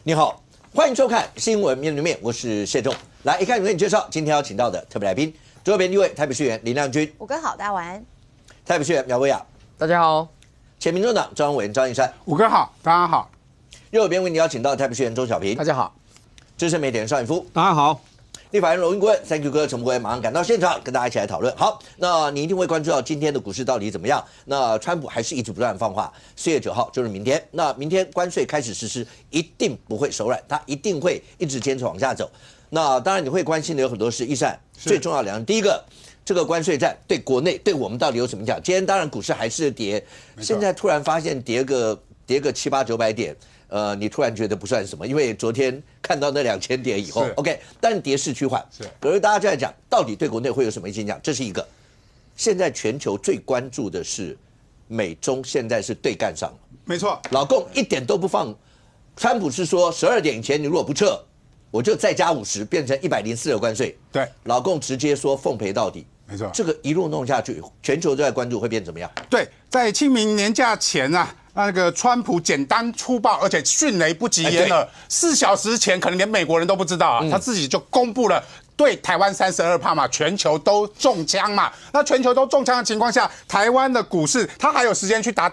你好，欢迎收看《新闻面对面》，我是谢仲。来，一开始为你介绍今天要请到的特别来宾，左边第一位台北市议员林亮君，五哥好，大家晚安。台北市议员苗博雅，大家好。前民众党中央委员张应山，五哥好，大家好。右边为你邀请到台北市议员钟小平，大家好。资深媒体人邵逸夫，大家好。立法院荣誉顾问 ，Thank you 哥陈柏惟马上赶到现场，跟大家一起来讨论。好，那你一定会关注到今天的股市到底怎么样？那川普还是一直不断放话，4月9号就是明天。那明天关税开始实施，一定不会手软，他一定会一直坚持往下走。那当然你会关心的有很多事，一善最重要两个，第一个，这个关税战对国内对我们到底有什么影响？今天当然股市还是跌，现在突然发现跌个700、900点。你突然觉得不算什么，因为昨天看到那2000点以后 ，OK， 但跌势趋缓。可是大家就在讲，到底对国内会有什么影响？这是一个。现在全球最关注的是美中现在是对干上了，没错，老共一点都不放。川普是说12点以前你如果不撤，我就再加50，变成104的关税。对，老共直接说奉陪到底。没错，这个一路弄下去，全球都在关注会变怎么样？对，在清明年假前啊。那个川普简单粗暴，而且迅雷不及掩耳，4小时前可能连美国人都不知道啊，他自己就公布了对台湾32%嘛，全球都中枪嘛。那全球都中枪的情况下，台湾的股市他还有时间去打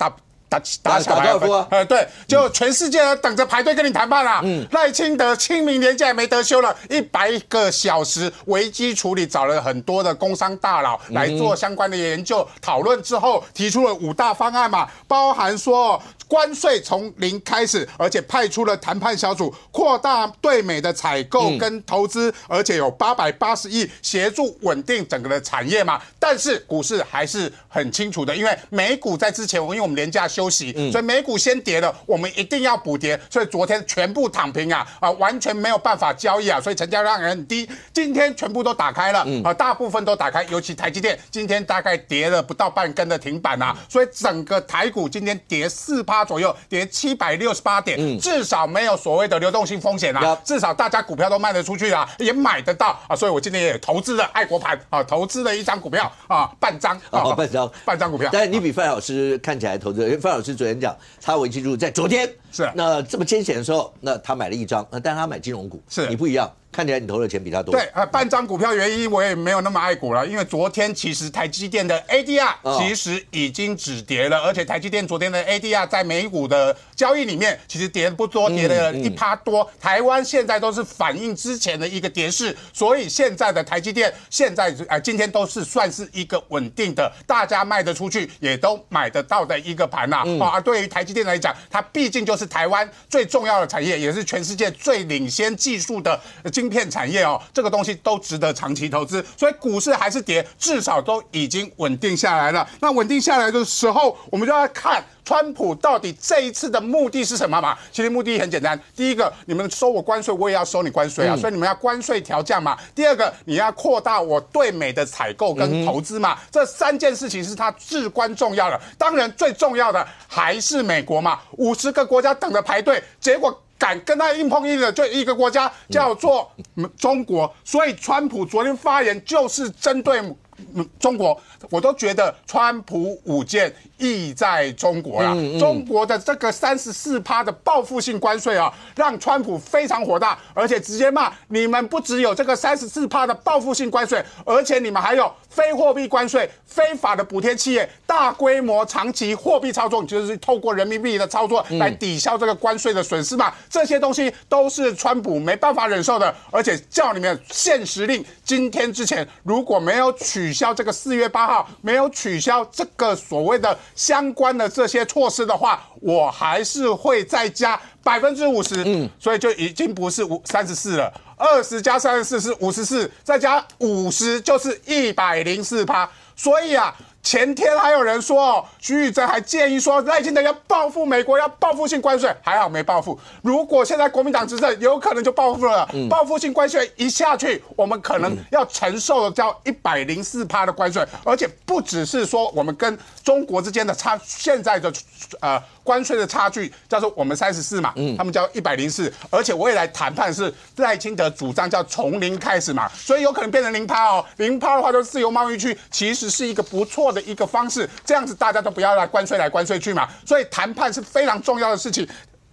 小高尔夫啊？对，就全世界等着排队跟你谈判啦。赖清德清明年假也没得休了，100个小时危机处理，找了很多的工商大佬来做相关的研究讨论之后，提出了5大方案嘛，包含说关税从0开始，而且派出了谈判小组，扩大对美的采购跟投资，而且有880亿协助稳定整个的产业嘛。但是股市还是很清楚的，因为美股在之前，因为我们连假休息，所以美股先跌了，我们一定要补跌，所以昨天全部躺平啊，完全没有办法交易啊，所以成交量很低。今天全部都打开了，大部分都打开，尤其台积电今天大概跌了不到半根的停板啊，所以整个台股今天跌4%左右，跌768点，至少没有所谓的流动性风险啊，至少大家股票都卖得出去啊，也买得到啊，所以我今天也投资了爱国盘啊，投资了一张股票啊，半张股票。但是你比范老师看起来投资，因为范老师昨天讲他危机入在昨天是那这么艰险的时候，那他买了1张，但他买金融股，是你不一样。看起来你投的钱比他多。对，半张股票原因我也没有那么爱股了，因为昨天其实台积电的 ADR 其实已经止跌了，而且台积电昨天的 ADR 在美股的交易里面其实跌不多，跌了1%多。台湾现在都是反映之前的一个跌势，所以现在的台积电现在今天都是算是一个稳定的，大家卖得出去也都买得到的一个盘呐。对于台积电来讲，它毕竟就是台湾最重要的产业，也是全世界最领先技术的晶片产业哦，这个东西都值得长期投资，所以股市还是跌，至少都已经稳定下来了。那稳定下来的时候，我们就要看川普到底这一次的目的是什么嘛？其实目的很简单，第一个，你们收我关税，我也要收你关税啊，所以你们要关税调降嘛。第二个，你要扩大我对美的采购跟投资嘛。这3件事情是它至关重要的。当然，最重要的还是美国嘛，50个国家等着排队，结果敢跟他硬碰硬的就一个国家叫做中国，所以川普昨天发言就是针对中国，我都觉得川普5件意在中国啦。中国的这个34%的报复性关税啊，让川普非常火大，而且直接骂你们不只有这个34%的报复性关税，而且你们还有非货币关税、非法的补贴企业、大规模长期货币操作，就是透过人民币的操作来抵消这个关税的损失嘛。这些东西都是川普没办法忍受的，而且叫你们限时令，今天之前如果没有取消这个4月8号，没有取消这个所谓的相关的这些措施的话，我还是会再加50%，所以就已经不是34了，20加34是54，再加50就是104%，所以啊。前天还有人说徐宇珍还建议说赖清德要报复美国，要报复性关税，还好没报复。如果现在国民党执政，有可能就报复了。报复性关税一下去，我们可能要承受的叫104%的关税，而且不只是说我们跟中国之间的现在的关税的差距，叫做我们34嘛，他们叫104，而且未来谈判是赖清德主张叫从0开始嘛，所以有可能变成0%哦，0%的话就是自由贸易区，其实是一个不错的一个方式，这样子大家都不要来关税去嘛，所以谈判是非常重要的事情。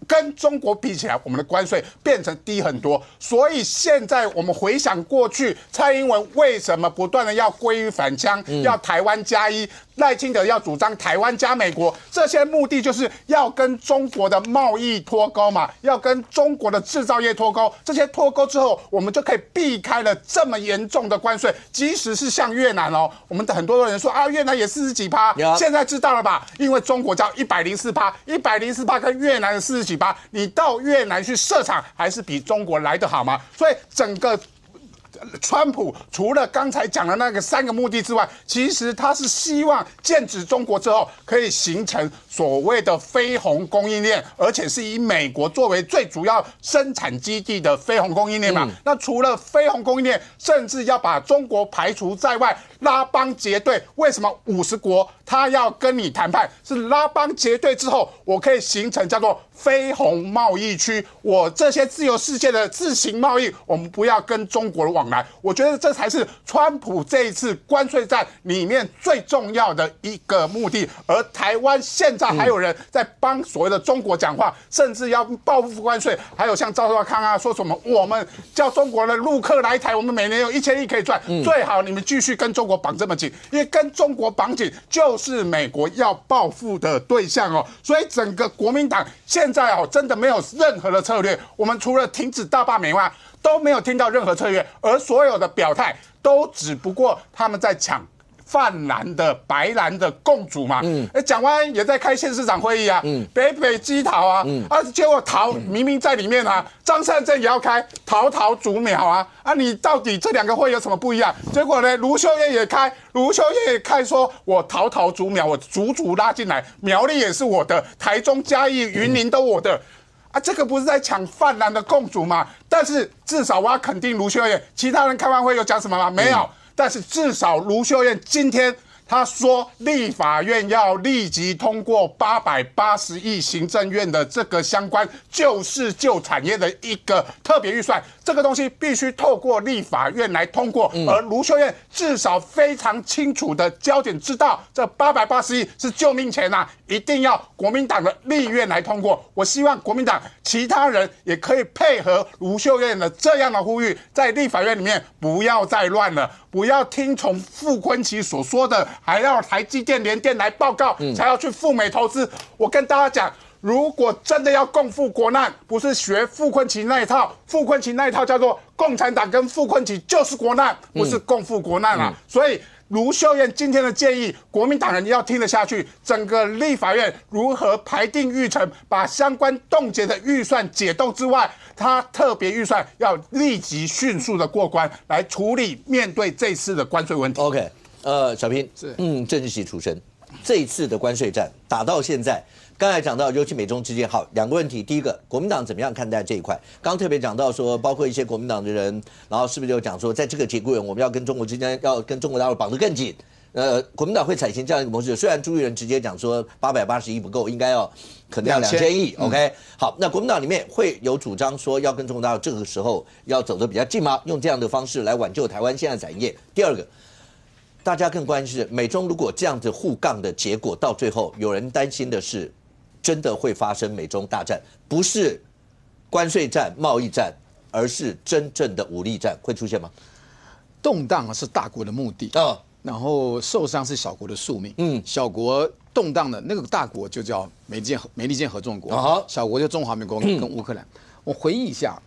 跟中国比起来，我们的关税变成低很多。所以现在我们回想过去，蔡英文为什么不断的要归于返乡，要台湾加一？赖清德要主张台湾加美国，这些目的就是要跟中国的贸易脱钩嘛，要跟中国的制造业脱钩。这些脱钩之后，我们就可以避开了这么严重的关税。即使是像越南哦，我们的很多人说啊，越南也40几%，现在知道了吧？因为中国叫104%，104%跟越南的40几%，你到越南去设厂还是比中国来得好吗？所以整个川普除了刚才讲的那个3个目的之外，其实他是希望剑指中国之后，可以形成所谓的非红供应链，而且是以美国作为最主要生产基地的非红供应链嘛。那除了非红供应链，甚至要把中国排除在外，拉帮结队。为什么50国他要跟你谈判？是拉帮结队之后，我可以形成叫做非红贸易区。我这些自由世界的自行贸易，我们不要跟中国往来。我觉得这才是川普这一次关税战里面最重要的一个目的。而台湾现在还有人在帮所谓的中国讲话，甚至要报复关税。还有像赵少康啊，说什么我们叫中国的陆客来台，我们每年有1000亿可以赚，最好你们继续跟中国绑这么紧，因为跟中国绑紧就是美国要报复的对象哦。所以整个国民党现在哦，真的没有任何的策略。我们除了停止大罢免外，都没有听到任何策略，而所有的表态都只不过他们在抢泛蓝的白蓝的共主嘛。蒋万安也在开县市长会议啊，北北基桃啊，结果桃明明在里面啊，张善政也要开桃竹苗啊，你到底这2个会有什么不一样？结果呢，卢秀燕也开，说我桃竹苗我竹拉进来，苗栗也是我的，台中嘉义云林都我的。这个不是在抢泛蓝的共主吗？但是至少我要肯定卢秀燕，其他人开完会有讲什么吗？没有。但是至少卢秀燕今天他说，立法院要立即通过880亿行政院的这个相关救市救产业的一个特别预算，这个东西必须透过立法院来通过。而卢秀燕至少非常清楚的焦点知道，这880亿是救命钱啊，一定要国民党的立院来通过。我希望国民党其他人也可以配合卢秀燕的这样的呼吁，在立法院里面不要再乱了，不要听从傅昆萁所说的，还要台积电、联电来报告，才要去赴美投资。我跟大家讲，如果真的要共赴国难，不是学傅昆萁那一套，傅昆萁那一套叫做共产党跟傅昆萁就是国难，不是共赴国难啊。所以卢秀燕今天的建议，国民党人要听得下去。整个立法院如何排定议程，把相关冻结的预算解冻之外，他特别预算要立即迅速的过关，来处理面对这次的关税问题。OK， 小平是政治系出身，这一次的关税战打到现在。刚才讲到，尤其美中之间，好2个问题。第一个，国民党怎么样看待这一块？刚特别讲到说，包括一些国民党的人，然后是不是就讲说，在这个节骨眼，我们要跟中国之间，要跟中国大陆绑得更紧？国民党会采行这样一个模式。虽然朱立伦直接讲说880亿不够，应该要可能要2000亿。OK， 好，那国民党里面会有主张说，要跟中国大陆这个时候要走得比较近吗？用这样的方式来挽救台湾现在产业。第二个。大家更关心是美中如果这样子互杠的结果，到最后有人担心的是，真的会发生美中大战，不是关税战、贸易战，而是真正的武力战，会出现吗？动荡是大国的目的然后受伤是小国的宿命。小国动荡的那个大国就叫美利坚合众国，小国就中华民国跟乌克兰。我回忆一下，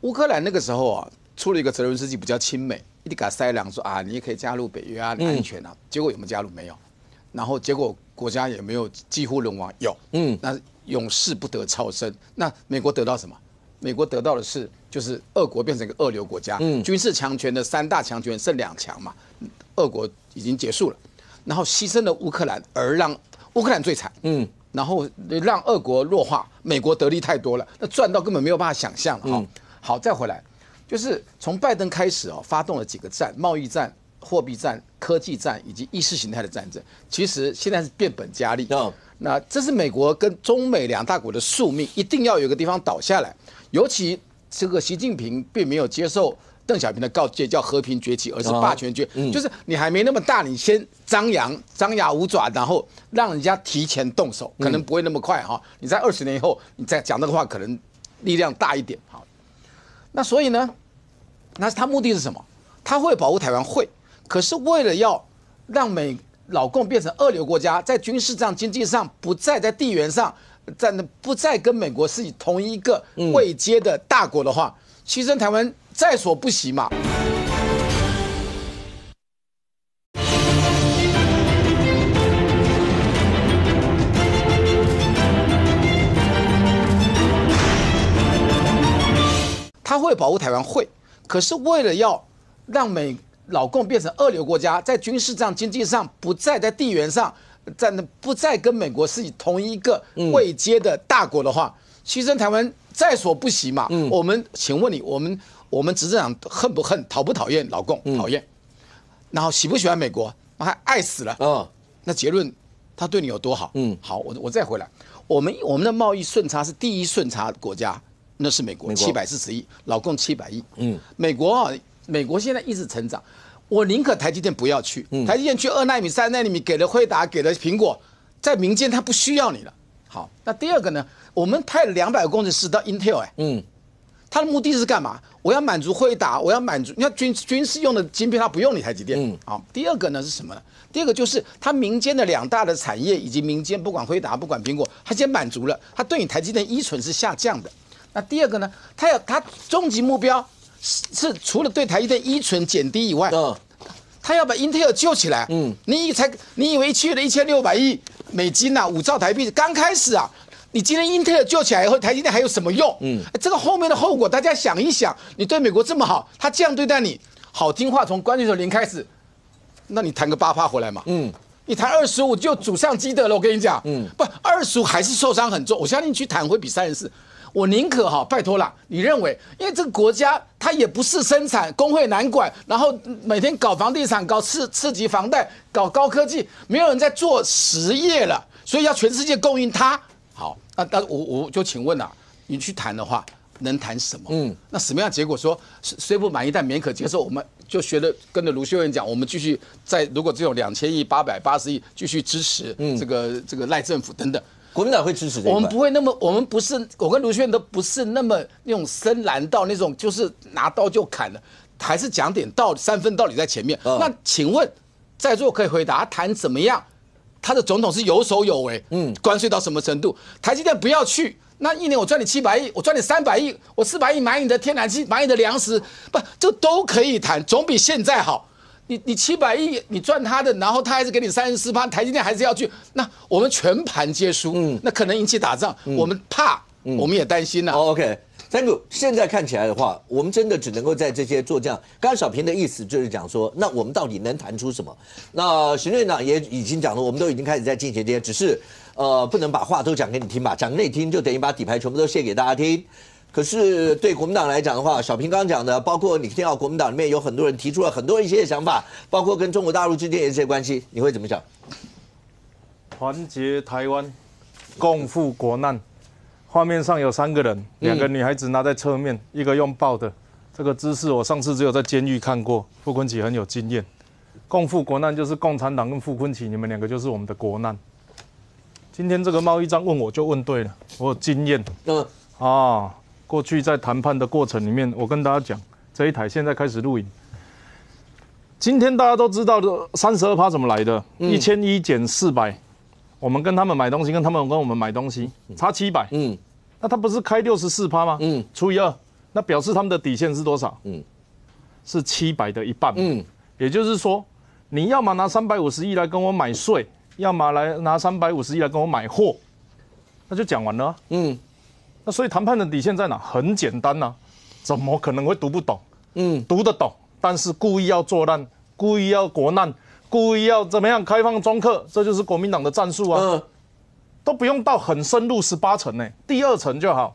乌克兰那个时候啊，出了一个泽伦斯基比较亲美。一直给他塞两说你也可以加入北约啊，你安全啊。结果有没有加入？没有。然后结果国家也没有几乎沦亡，有。那永世不得超生。那美国得到什么？美国得到的是就是俄国变成一个二流国家，军事强权的3大强权剩2强嘛，俄国已经结束了，然后牺牲了乌克兰，而让乌克兰最惨。然后让俄国弱化，美国得利太多了，那赚到根本没有办法想象了。好，再回来。就是从拜登开始发动了几个战，贸易战、货币战、科技战以及意识形态的战争。其实现在是变本加厉。那这是美国跟中美2大国的宿命，一定要有一个地方倒下来。尤其这个习近平并没有接受邓小平的告诫叫和平崛起，而是霸权崛起，就是你还没那么大，你先张牙舞爪，然后让人家提前动手，可能不会那么快哈。你在20年以后，你再讲这个话，可能力量大一点。好，那所以呢，那他目的是什么？他会保护台湾会，可是为了要让老共变成二流国家，在军事上、经济上不再在地缘上，不再跟美国是同一个位阶的大国的话，牺牲台湾在所不惜嘛。他会保护台湾会，可是为了要让老共变成二流国家，在军事上、经济上不再在地缘上，不再跟美国是同一个位阶的大国的话，牺牲台湾在所不惜嘛。请问你，我们执政党恨不恨、讨不讨厌老共？讨厌。然后喜不喜欢美国？还爱死了。那结论，他对你有多好？好，我再回来，我们的贸易顺差是第一顺差国家。那是美国740亿，老共700亿。美国现在一直成长，我宁可台积电不要去，台积电去2奈米、3奈米，给了辉达，给了苹果，在民间它不需要你了。好，那第二个呢？我们派了200个工程师到 Intel，他的目的是干嘛？我要满足辉达，我要满足你看军事用的晶片，它不用你台积电。好，第二个呢是什么呢？第二个就是它民间的2大的产业以及民间不管辉达不管苹果，它先满足了，它对你台积电依存是下降的。那第二个呢？他终极目标是除了对台积电依存减低以外，他要把 Intel 救起来。你以为去了1600亿美金啊，5兆台币，刚开始啊，你今天 Intel 救起来以后，台积电还有什么用？这个后面的后果大家想一想，你对美国这么好，他这样对待你，好听话从关税0开始，那你谈个8%回来嘛？你谈25就祖上积德了，我跟你讲，不，25还是受伤很重，我相信去谈会比34。我宁可拜托啦，你认为，因为这个国家它也不是生产，工会难管，然后每天搞房地产，搞次级房贷，搞高科技，没有人在做实业了，所以要全世界供应它。好，那我就请问啦，你去谈的话，能谈什么？那什么样的结果说虽不满意，但勉可接受？我们就跟着卢秀燕讲，我们继续如果这种2000亿、880亿继续支持这个赖政府等等。国民党会支持这个？我们不会那么，我们不是，我跟卢秀燕都不是那么那种深蓝到那种，就是拿刀就砍了，还是讲点道理，3分道理在前面。那请问，在座可以回答，谈怎么样？他的总统是有手有为，关税到什么程度？台积电不要去，那1年我赚你700亿，我赚你300亿，我400亿买你的天然气，买你的粮食，不，这都可以谈，总比现在好。你700亿你赚他的，然后他还是给你34%，台积电还是要去，那我们全盘皆输，那可能引起打仗，我们怕，我们也担心了。OK， 三哥，现在看起来的话，我们真的只能够在这些做这样。刚刚小平的意思就是讲说，那我们到底能谈出什么？那行政院长也已经讲了，我们都已经开始在进行这些，只是不能把话都讲给你听吧，讲给你听就等于把底牌全部都卸给大家听。可是对国民党来讲的话，小平刚刚讲的，包括你听到国民党里面有很多人提出了很多一些想法，包括跟中国大陆之间的一些关系，你会怎么想？团结台湾，共赴国难。画面上有3个人，2个女孩子拿在侧面，一个用抱的，这个姿势我上次只有在监狱看过，傅昆萁很有经验。共赴国难就是共产党跟傅昆萁，你们2个就是我们的国难。今天这个贸易战问我就问对了，我有经验。过去在谈判的过程里面，我跟大家讲，这一台现在开始录影。今天大家都知道的32%怎么来的？1100减400，我们跟他们买东西，跟他们跟我们买东西，差700。那他不是开64%吗？除以2，那表示他们的底线是多少？是700的1半。也就是说，你要么拿350亿来跟我买税，要么拿350亿来跟我买货，那就讲完了。那所以谈判的底线在哪？很简单啊，怎么可能会读不懂？读得懂，但是故意要作烂，故意要国难，故意要怎么样开放中客，这就是国民党的战术啊。都不用到很深入18层呢，第2层就好。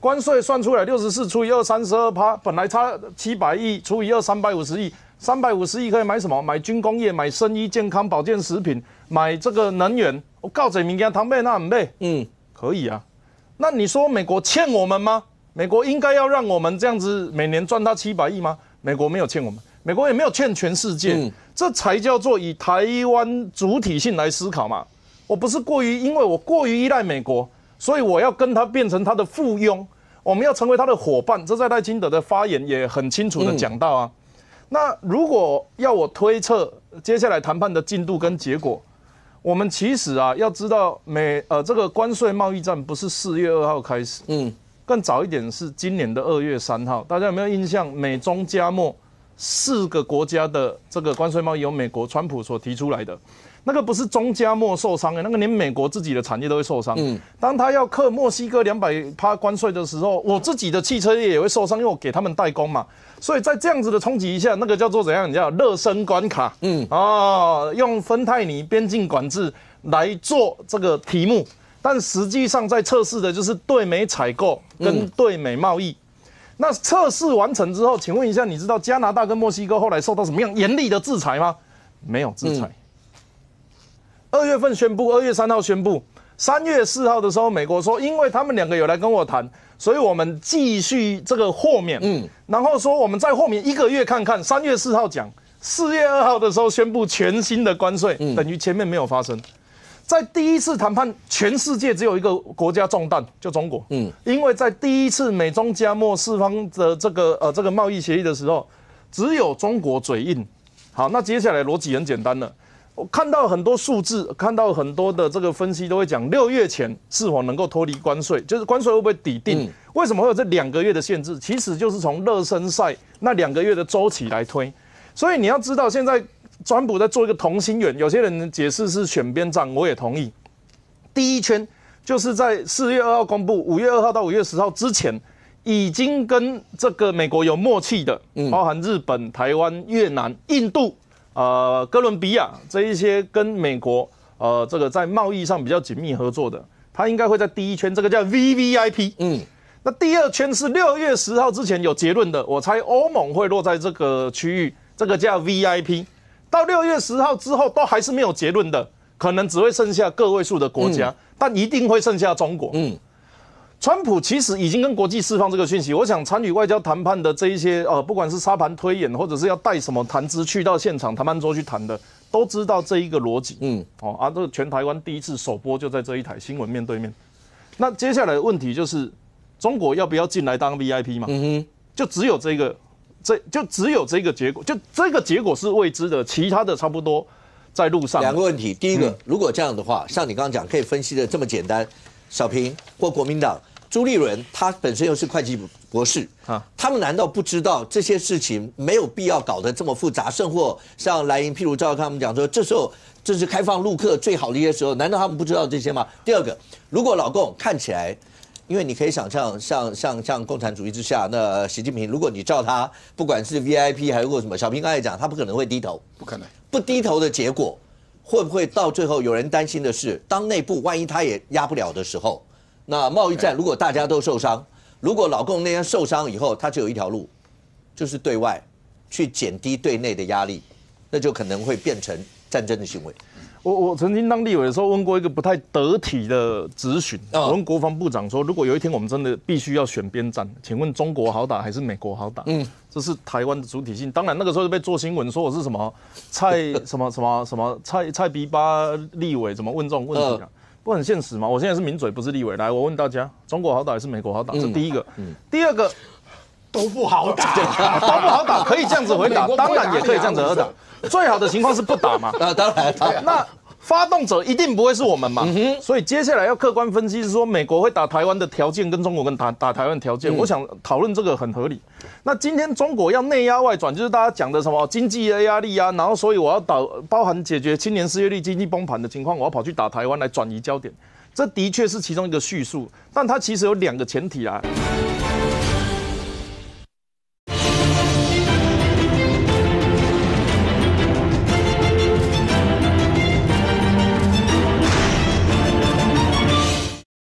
关税算出来64除以2 32%，本来差700亿除以2 350亿，350亿可以买什么？买军工业，买生医健康保健食品，买这个能源。我告诉你，物件通买那唔买？可以啊。那你说美国欠我们吗？美国应该要让我们这样子每年赚他700亿吗？美国没有欠我们，美国也没有欠全世界，这才叫做以台湾主体性来思考嘛。我不是因为我过于依赖美国，所以我要跟他变成他的附庸，我们要成为他的伙伴。这在赖清德的发言也很清楚的讲到啊。那如果要我推测接下来谈判的进度跟结果，我们其实啊要知道这个关税贸易战不是4月2号开始，更早一点是今年的2月3号。大家有没有印象？美中加墨4个国家的这个关税贸易由美国川普所提出来的，那个不是中加墨受伤那个连美国自己的产业都会受伤。当他要克墨西哥200%关税的时候，我自己的汽车业也会受伤，因为我给他们代工嘛。所以在这样子的冲击一下，那个叫做怎样？你叫热身关卡。用芬太尼边境管制来做这个题目，但实际上在测试的就是对美采购跟对美贸易。那测试完成之后，请问一下，你知道加拿大跟墨西哥后来受到什么样严厉的制裁吗？没有制裁。2月份宣布，2月3号宣布，3月4号的时候，美国说，因为他们2个有来跟我谈，所以我们继续这个豁免。然后说我们再豁免1个月看看。3月4号讲，4月2号的时候宣布全新的关税，等于前面没有发生。在第一次谈判，全世界只有一个国家中弹，就中国。因为在第一次美中加墨4方的这个贸易协议的时候，只有中国嘴硬。好，那接下来逻辑很简单了。我看到很多数字，看到很多的这个分析都会讲6月前是否能够脱离关税，就是关税会不会抵定？为什么会有这2个月的限制？其实就是从热身赛那2个月的周期来推。所以你要知道，现在川普在做一个同心圆，有些人的解释是选边站，我也同意。第一圈就是在4月2号公布，5月2号到5月10号之前，已经跟这个美国有默契的，包含日本、台湾、越南、印度。哥伦比亚这一些跟美国这个在贸易上比较紧密合作的，它应该会在第一圈，这个叫 VVIP。那第二圈是6月10号之前有结论的，我猜欧盟会落在这个区域，这个叫 VIP。到6月10号之后都还是没有结论的，可能只会剩下个位数的国家，但一定会剩下中国。川普其实已经跟国际释放这个讯息，我想参与外交谈判的这一些不管是沙盘推演，或者是要带什么谈资去到现场谈判桌去谈的，都知道这一个逻辑。这个全台湾第一次首播就在这一台新闻面对面。那接下来的问题就是，中国要不要进来当 VIP 嘛？就只有这个，就只有这个结果，就这个结果是未知的，其他的差不多在路上。2个问题，第一个，如果这样的话，像你刚刚讲，可以分析的这么简单，小平或国民党。朱立伦他本身又是会计博士，他们难道不知道这些事情没有必要搞得这么复杂？甚或像莱茵，譬如照他们讲说，这时候这是开放陆客最好的一些时候，难道他们不知道这些吗？第二个，如果老共看起来，因为你可以想象，像共产主义之下，那习近平，如果你照他，不管是 VIP 还是或什么，小平刚才讲，他不可能会低头，不可能，不低头的结果，会不会到最后有人担心的是，当内部万一他也压不了的时候？那贸易战如果大家都受伤，如果老共那边受伤以后，他只有一条路，就是对外去减低对内的压力，那就可能会变成战争的行为。我曾经当立委的时候问过一个不太得体的质询，我问国防部长说，如果有一天我们真的必须要选边站，请问中国好打还是美国好打？这是台湾的主体性。当然那个时候就被做新闻说我是什么蔡逼巴立委，怎么问这种问题啊？不很现实吗？我现在是名嘴，不是立委。来，我问大家，中国好打还是美国好打？这第一个。第二个，都不好打，都不好打，可以这样子回答，当然也可以这样子回答。最好的情况是不打嘛。当然。那发动者一定不会是我们嘛。所以接下来要客观分析是说，美国会打台湾的条件跟中国跟打台湾的条件，我想讨论这个很合理。那今天中国要内压外转，就是大家讲的什么经济的压力啊，然后所以我要包含解决青年失业率、经济崩盘的情况，我要跑去打台湾来转移焦点，这的确是其中一个叙述，但它其实有2个前提啊。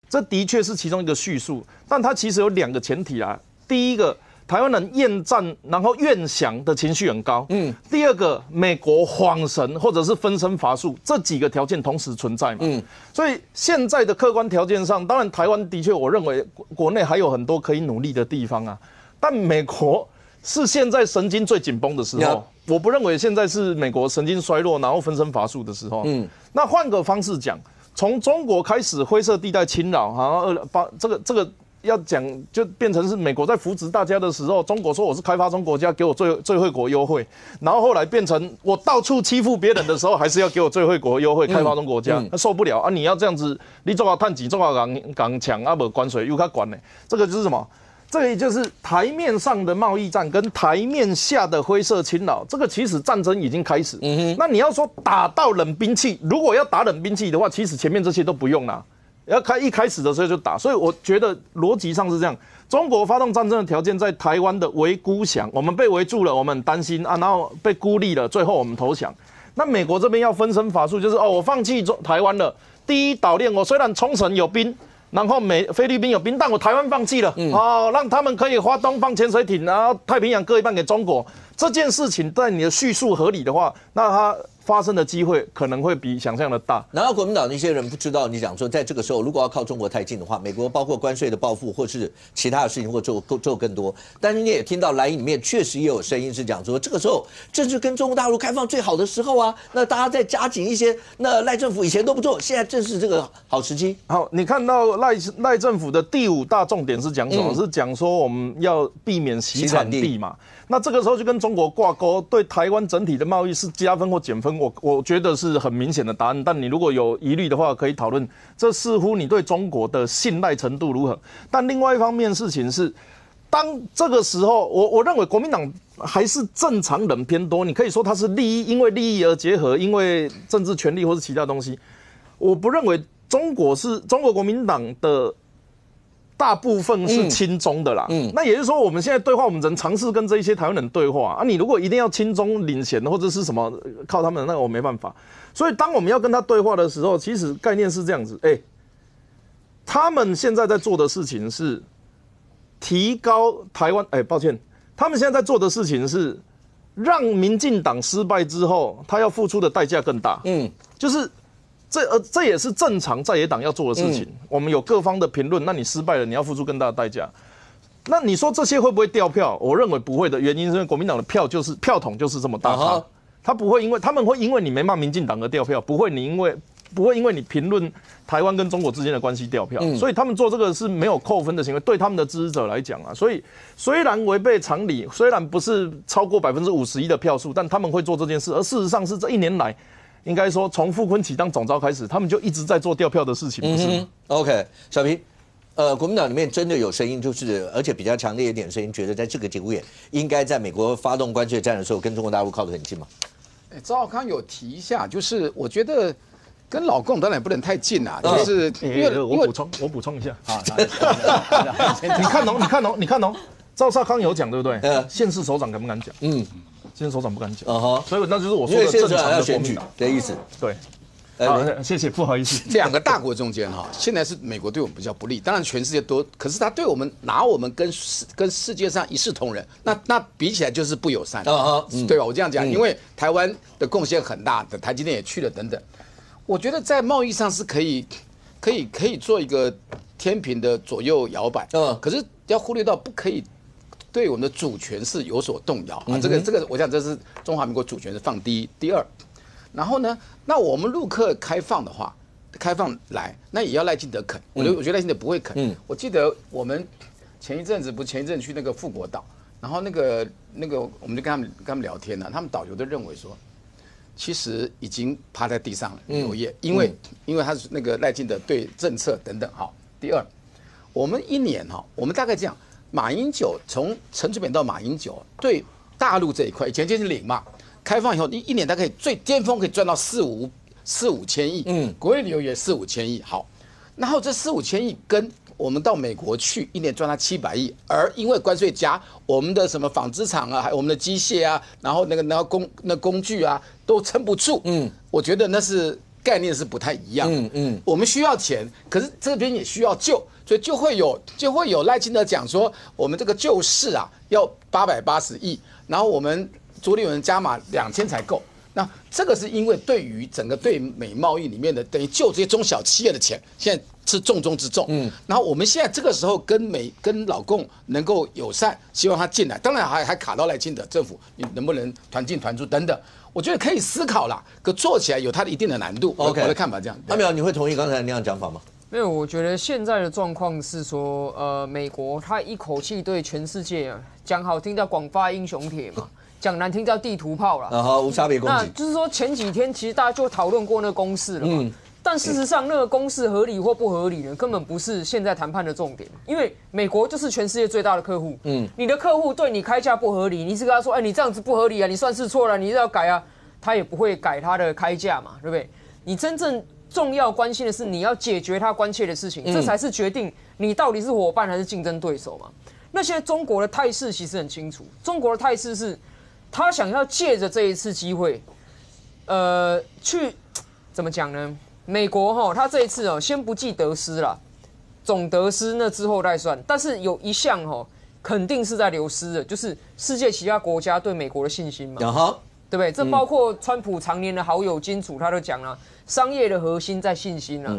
这的确是其中一个叙述，但它其实有2个前提啊。第一个，台湾人厌战然后怨降的情绪很高。第二个，美国恍神或者是分身乏术，这几个条件同时存在嘛。所以现在的客观条件上，当然台湾的确，我认为国内还有很多可以努力的地方啊。但美国是现在神经最紧绷的时候。我不认为现在是美国神经衰弱，然后分身乏术的时候。那换个方式讲，从中国开始灰色地带侵扰，好像把这个要讲就变成是美国在扶植大家的时候，中国说我是开发中国家，给我最惠国优惠，然后后来变成我到处欺负别人的时候，还是要给我最惠国优惠，开发中国家，他受不了啊！你要这样子，你做好探几，做好港抢啊，不关税又他管呢？这个就是什么？这个就是台面上的贸易战跟台面下的灰色侵扰，这个其实战争已经开始。那你要说打到冷兵器，如果要打冷兵器的话，其实前面这些都不用啦，一开始的时候就打。所以我觉得逻辑上是这样：中国发动战争的条件在台湾的围孤降，我们被围住了，我们很担心啊，然后被孤立了，最后我们投降。那美国这边要分身乏术，就是我放弃台湾了。第一岛链，我虽然冲绳有兵。然后菲律宾有兵，但我台湾放弃了，让他们可以发东方潜水艇，然后太平洋割一半给中国。这件事情在你的叙述合理的话，那它发生的机会可能会比想象的大。然后国民党那些人不知道，你讲说在这个时候，如果要靠中国太近的话，美国包括关税的报复或是其他的事情会做更多。但是你也听到蓝营里面确实也有声音是讲说，这个时候正是跟中国大陆开放最好的时候啊，那大家再加紧一些，那赖政府以前都不做，现在正是这个好时机。好，你看到赖政府的第5大重点是讲什么？是讲说我们要避免洗产地嘛。那这个时候就跟中国挂钩，对台湾整体的贸易是加分或减分，我觉得是很明显的答案。但你如果有疑虑的话，可以讨论。这似乎你对中国的信赖程度如何？但另外一方面事情是，当这个时候，我认为国民党还是正常人偏多。你可以说他是因为利益而结合，因为政治权力或是其他东西。我不认为中国国民党的。大部分是亲中的啦，那也就是说，我们现在对话，我们只能尝试跟这一些台湾人对话啊。你如果一定要亲中领衔或者是什么靠他们，那个我没办法。所以当我们要跟他对话的时候，其实概念是这样子：他们现在在做的事情是提高台湾，抱歉，他们现在在做的事情是让民进党失败之后，他要付出的代价更大。就是。这也是正常在野党要做的事情。我们有各方的评论，那你失败了，你要付出更大的代价。那你说这些会不会掉票？我认为不会的，原因是因为国民党的票桶就是这么大咖，他不会他们会因为你没骂民进党而掉票，不会因为你评论台湾跟中国之间的关系掉票，所以他们做这个是没有扣分的行为，对他们的支持者来讲啊，所以虽然违背常理，虽然不是超过51%的票数，但他们会做这件事，而事实上是这1年来。应该说，从傅昆萁当总召开始，他们就一直在做调票的事情，不是吗？OK， 小平，国民党里面真的有声音，就是而且比较强烈一点声音，觉得在这个节骨眼，应该在美国发动关税战的时候，跟中国大陆靠得很近嘛。赵少康有提一下，就是我觉得跟老共当然不能太近啊，就是因为我补充一下啊，你看哦，赵少康有讲对不对？县市首长敢不敢讲？县首长不敢讲，所以那就是我说的正常的选举的意思。对，谢谢，不好意思。2个大国中间现在是美国对我们比较不利，当然全世界都，可是他对我们拿我们跟世界上一视同仁，那比起来就是不友善，对吧？我这样讲，因为台湾的贡献很大的，台积电也去了等等，我觉得在贸易上是可以做一个天平的左右摇摆，可是要忽略到不可以。对我们的主权是有所动摇啊，这个我想这是中华民国主权是放第一。第二，然后呢，那我们陆客开放的话，开放来，那也要赖清德肯。我觉得赖清德不会肯。我记得我们前一阵去那个富国岛，然后那个我们就跟他们聊天呢，他们导游都认为说，其实已经趴在地上了旅游业，因为他是那个赖清德对政策等等。好，第二，我们1年我们大概这样。马英九从陈水扁到马英九，对大陆这一块，以前就是0嘛，开放以后一年大概最巅峰可以赚到4、5千亿，国内旅游也4、5千亿。好，然后这4、5千亿跟我们到美国去1年赚他700亿，而因为关税加，我们的什么纺织厂啊，还有我们的机械啊，然后工具啊都撑不住。我觉得那是概念是不太一样。我们需要钱，可是这边也需要救。所以就会有赖清德讲说，我们这个救市啊要880亿，然后我们朱立伦加码2000才够。那这个是因为对于整个对美贸易里面的等于就这些中小企业的钱，现在是重中之重。然后我们现在这个时候跟老共能够友善，希望他进来，当然还卡到赖清德政府，你能不能团进团出等等，我觉得可以思考啦，可做起来有它的一定的难度。我的看法这样。阿苗，你会同意刚才那样讲法吗？没有，我觉得现在的状况是说，美国他一口气对全世界讲好听叫广发英雄帖嘛，讲难听叫地图炮啦。好，无差别攻击。那就是说前几天其实大家就讨论过那个公式了嘛。但事实上，那个公式合理或不合理呢，根本不是现在谈判的重点，因为美国就是全世界最大的客户。你的客户对你开价不合理，你是跟他说，哎，你这样子不合理啊，你算是错了，你要改啊，他也不会改他的开价嘛，对不对？你真正重要关心的是你要解决他关切的事情，这才是决定你到底是伙伴还是竞争对手嘛。那现在中国的态势其实很清楚，中国的态势是，他想要借着这一次机会，去怎么讲呢？美国他这一次先不计得失啦，总得失那之后再算。但是有一项肯定是在流失的，就是世界其他国家对美国的信心嘛，对不对？这包括川普常年的好友金主，他都讲了，商业的核心在信心啊。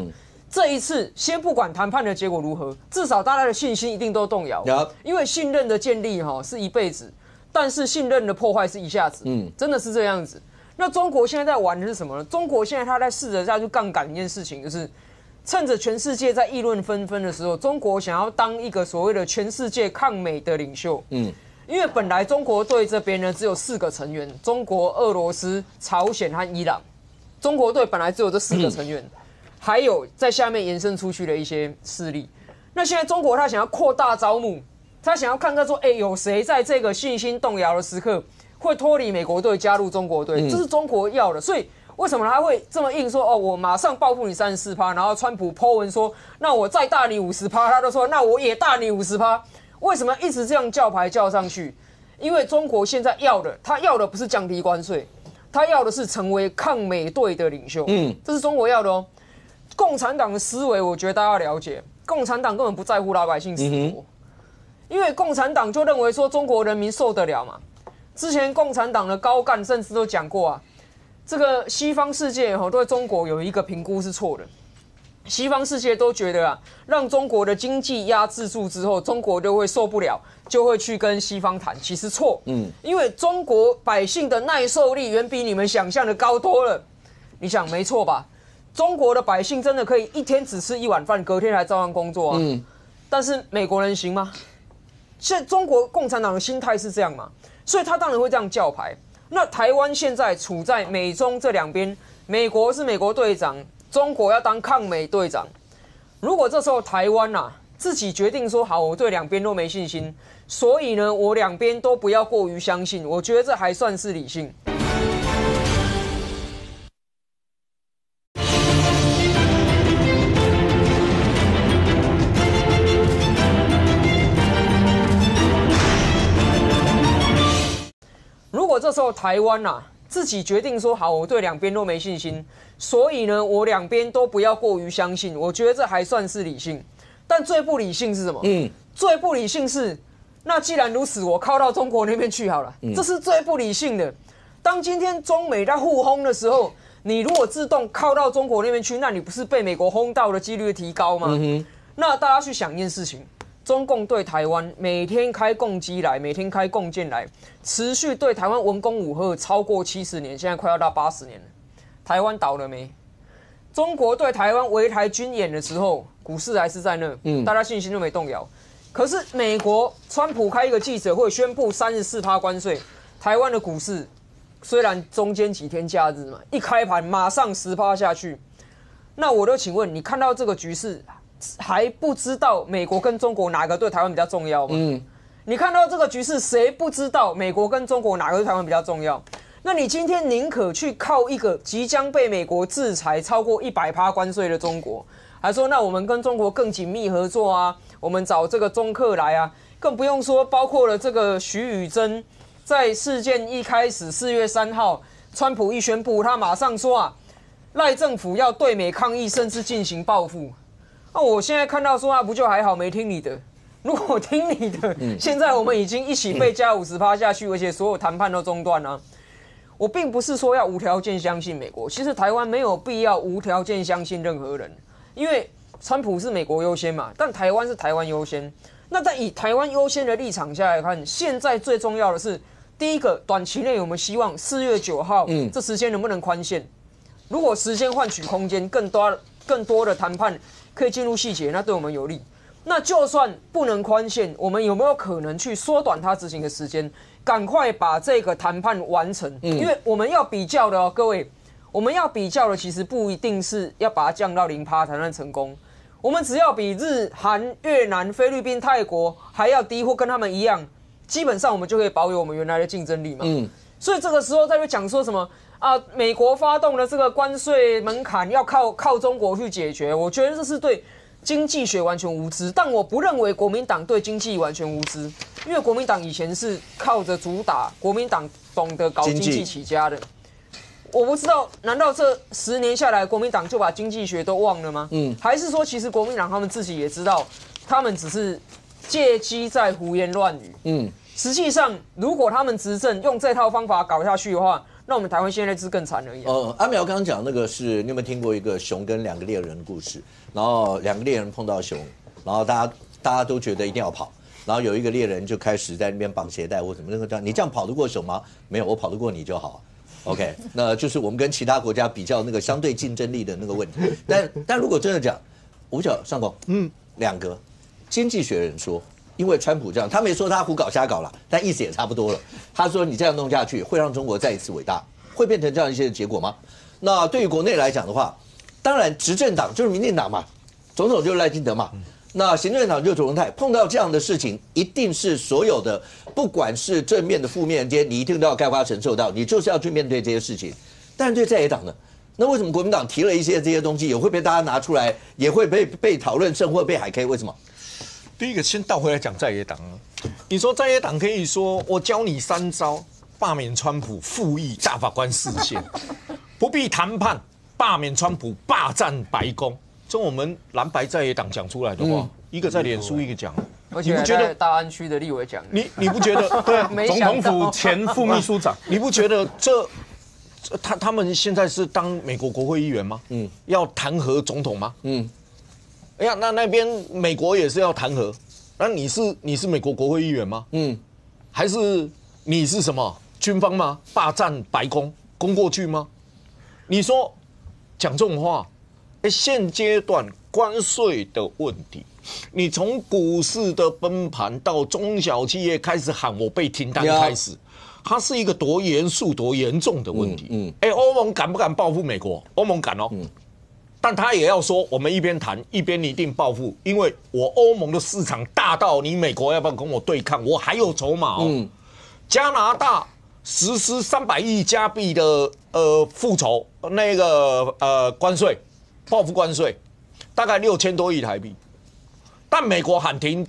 这一次先不管谈判的结果如何，至少大家的信心一定都动摇，因为信任的建立是一辈子，但是信任的破坏是一下子，真的是这样子。那中国现在在玩的是什么呢？中国现在他在试着再去杠杆一件事情，就是趁着全世界在议论纷纷的时候，中国想要当一个所谓的全世界抗美的领袖。因为本来中国队这边呢只有4个成员，中国、俄罗斯、朝鲜和伊朗。中国队本来只有这4个成员，还有在下面延伸出去的一些势力。那现在中国他想要扩大招募，他想要看看说，有谁在这个信心动摇的时刻会脱离美国队加入中国队，这是中国要的。所以为什么他会这么硬说我马上报复你34%，然后川普 po 文说那我再大你50%，他就说那我也大你50%。为什么一直这样叫牌叫上去？因为中国现在要的，他要的不是降低关税，他要的是成为抗美队的领袖。这是中国要的哦。共产党的思维，我觉得大家要了解，共产党根本不在乎老百姓死活，因为共产党就认为说中国人民受得了嘛。之前共产党的高干甚至都讲过啊，这个西方世界对中国有一个评估是错的。西方世界都觉得让中国的经济压制住之后，中国就会受不了，就会去跟西方谈。其实错，因为中国百姓的耐受力远比你们想象的高多了。你想没错吧？中国的百姓真的可以一天只吃1碗饭，隔天还照样工作啊。但是美国人行吗？现在中国共产党的心态是这样嘛，所以他当然会这样叫牌。那台湾现在处在美中这两边，美国是美国队长，中国要当抗美队长。如果这时候台湾自己决定说好，我对两边都没信心，所以呢，我两边都不要过于相信，我觉得这还算是理性。如果这时候台湾自己决定说好，我对两边都没信心，所以呢，我两边都不要过于相信，我觉得这还算是理性。但最不理性是什么？最不理性是，那既然如此，我靠到中国那边去好了，这是最不理性的。当今天中美在互轰的时候，你如果自动靠到中国那边去，那你不是被美国轰到的几率提高吗？那大家去想一件事情。中共对台湾每天开共机来，每天开共舰来，持续对台湾文攻武吓超过70年，现在快要到80年了。台湾倒了没？中国对台湾围台军演的时候，股市还是在那，大家信心都没动摇。可是美国川普开一个记者会，宣布34%关税，台湾的股市虽然中间几天假日嘛，一开盘马上10%下去。那我就请问，你看到这个局势？还不知道美国跟中国哪个对台湾比较重要吗？你看到这个局势，谁不知道美国跟中国哪个对台湾比较重要？那你今天宁可去靠一个即将被美国制裁超过100%关税的中国，还说那我们跟中国更紧密合作啊，我们找这个中客来啊，更不用说包括了这个徐宇珍，在事件一开始4月3号，川普一宣布，他马上说赖政府要对美抗议，甚至进行报复。我现在看到说不就还好没听你的，如果听你的，现在我们已经一起被加50%下去，而且所有谈判都中断了。我并不是说要无条件相信美国，其实台湾没有必要无条件相信任何人，因为川普是美国优先嘛，但台湾是台湾优先。那在以台湾优先的立场下来看，现在最重要的是，第一个，短期内我们希望4月9号，这时间能不能宽限？如果时间换取空间，更多的谈判可以进入细节，那对我们有利。那就算不能宽限，我们有没有可能去缩短它执行的时间？赶快把这个谈判完成，因为我们要比较的哦，各位，我们要比较的其实不一定是要把它降到0%谈判成功，我们只要比日韩、越南、菲律宾、泰国还要低，或跟他们一样，基本上我们就可以保有我们原来的竞争力嘛。所以这个时候再去讲说什么啊，美国发动的这个关税门槛要靠中国去解决，我觉得这是对经济学完全无知，但我不认为国民党对经济完全无知，因为国民党以前是靠着主打国民党懂得搞经济起家的。我不知道，难道这10年下来，国民党就把经济学都忘了吗？还是说其实国民党他们自己也知道，他们只是借机在胡言乱语？实际上，如果他们执政用这套方法搞下去的话，那我们台湾现在是更惨而已。阿苗刚刚讲那个是，你有没有听过一个熊跟2个猎人的故事？然后2个猎人碰到熊，然后大家都觉得一定要跑，然后有一个猎人就开始在那边绑鞋带或什么，那个叫你这样跑得过熊吗？没有，我跑得过你就好。OK， 那就是我们跟其他国家比较那个相对竞争力的那个问题。但如果真的讲，我讲上公，2个经济学人说。因为川普这样，他没说他胡搞瞎搞了，但意思也差不多了。他说你这样弄下去，会让中国再一次伟大，会变成这样一些结果吗？那对于国内来讲的话，当然执政党就是民进党嘛，总统就是赖清德嘛，那行政院长就是卓荣泰。碰到这样的事情，一定是所有的，不管是正面的、负面的，你一定都要概括承受到，你就是要去面对这些事情。但是对在野党呢？那为什么国民党提了一些这些东西，也会被大家拿出来，也会被讨论，甚或被海 K？ 为什么？第一个，先倒回来讲在野党啊。你说在野党可以说，我教你3招：罢免川普、复议大法官释宪，不必谈判，罢免川普，霸占白宫。这我们蓝白在野党讲出来的话，一个在脸书，一个讲。而且还在大安区的立委讲，你不觉得？对，总统府前副秘书长，你不觉得他们现在是当美国国会议员吗？要弹劾总统吗？哎呀，那边美国也是要弹劾，那你是美国国会议员吗？还是你是什么军方吗？霸占白宫攻过去吗？你说讲这种话，现阶段关税的问题，你从股市的崩盘到中小企业开始喊我被停单开始，它是一个多严肃、多严重的问题。欧盟敢不敢报复美国？欧盟敢哦。但他也要说，我们一边谈一边一定报复，因为我欧盟的市场大到你美国要不要跟我对抗，我还有筹码哦。加拿大实施300亿加币的复仇那个关税，报复关税，大概6000多亿台币。但美国喊停，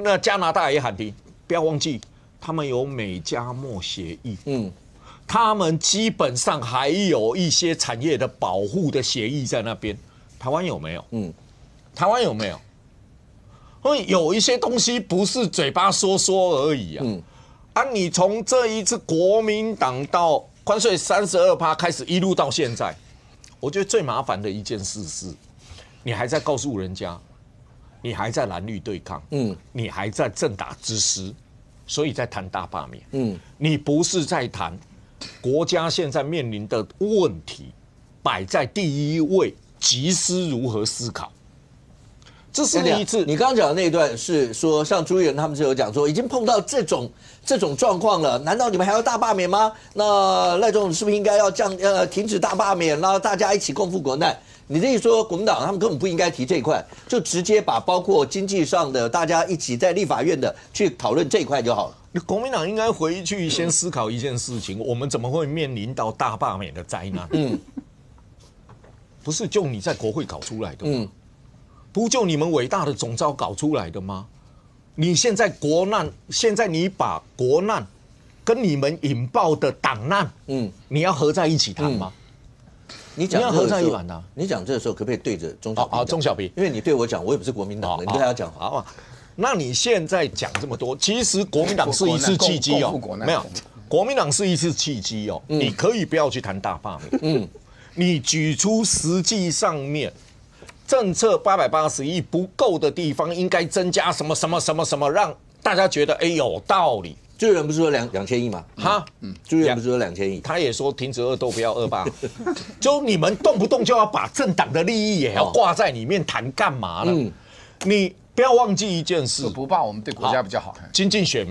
那加拿大也喊停，不要忘记他们有美加墨协议。他们基本上还有一些产业的保护的协议在那边，台湾有没有？台湾有没有？所以有一些东西不是嘴巴说说而已啊。你从这一次国民党到关税32%开始，一路到现在，我觉得最麻烦的一件事是，你还在告诉人家，你还在蓝绿对抗，你还在政打之师，所以在谈大罢免，你不是在谈。国家现在面临的问题摆在第一位，集思如何思考。这是第一次。你刚刚讲的那一段是说，像朱立伦他们是有讲说，已经碰到这种状况了，难道你们还要大罢免吗？那赖总统是不是应该要停止大罢免，然后大家一起共赴国难？你的意思说，国民党他们根本不应该提这一块，就直接把包括经济上的大家一起在立法院的去讨论这一块就好了。国民党应该回去先思考一件事情：我们怎么会面临到大罢免的灾难？不是就你在国会搞出来的吗？不就你们伟大的总召搞出来的吗？你现在国难，现在你把国难跟你们引爆的党难，你要合在一起谈吗？你要合在一起谈。你讲这个时候可不可以对着钟小平？钟小平，因为你对我讲，我也不是国民党的，你对他讲好。那你现在讲这么多，其实国民党是一次契机哦，没有，国民党是一次契机哦，你可以不要去谈大罢免，你举出实际上面政策880亿不够的地方，应该增加什么什么什么什么，让大家觉得有道理。朱立伦不是说2000亿吗？朱立伦不是说2000亿，他也说停止恶斗，不要恶霸。就你们动不动就要把政党的利益也要挂在里面谈干嘛了？你不要忘记一件事，不怕我们对国家比较好。经济选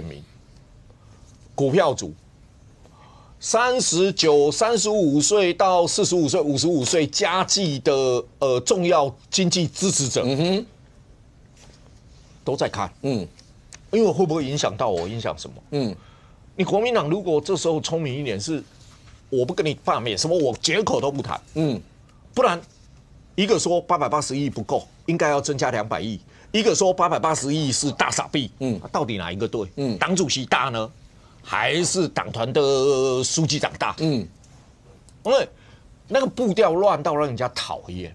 民，股票族，39、35岁到45岁、55岁加计的重要经济支持者，都在看，因为会不会影响到我？影响什么？你国民党如果这时候聪明一点，是我不跟你罢免，什么我绝口都不谈，不然一个说880亿不够，应该要增加200亿，一个说880亿是大傻逼，到底哪一个对？党主席大呢，还是党团的书记长大？因为那个步调乱到让人家讨厌，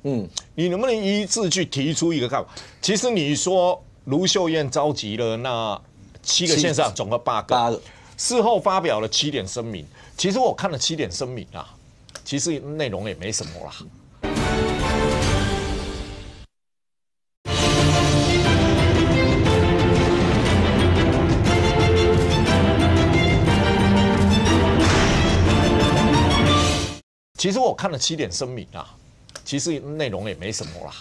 你能不能一致去提出一个看法？其实你说。卢秀燕召集了那7个县市长，总共8个，事后发表了7点声明。其实我看了7点声明啊，其实内容也没什么啦。其实我看了7点声明啊，其实内容也没什么啦。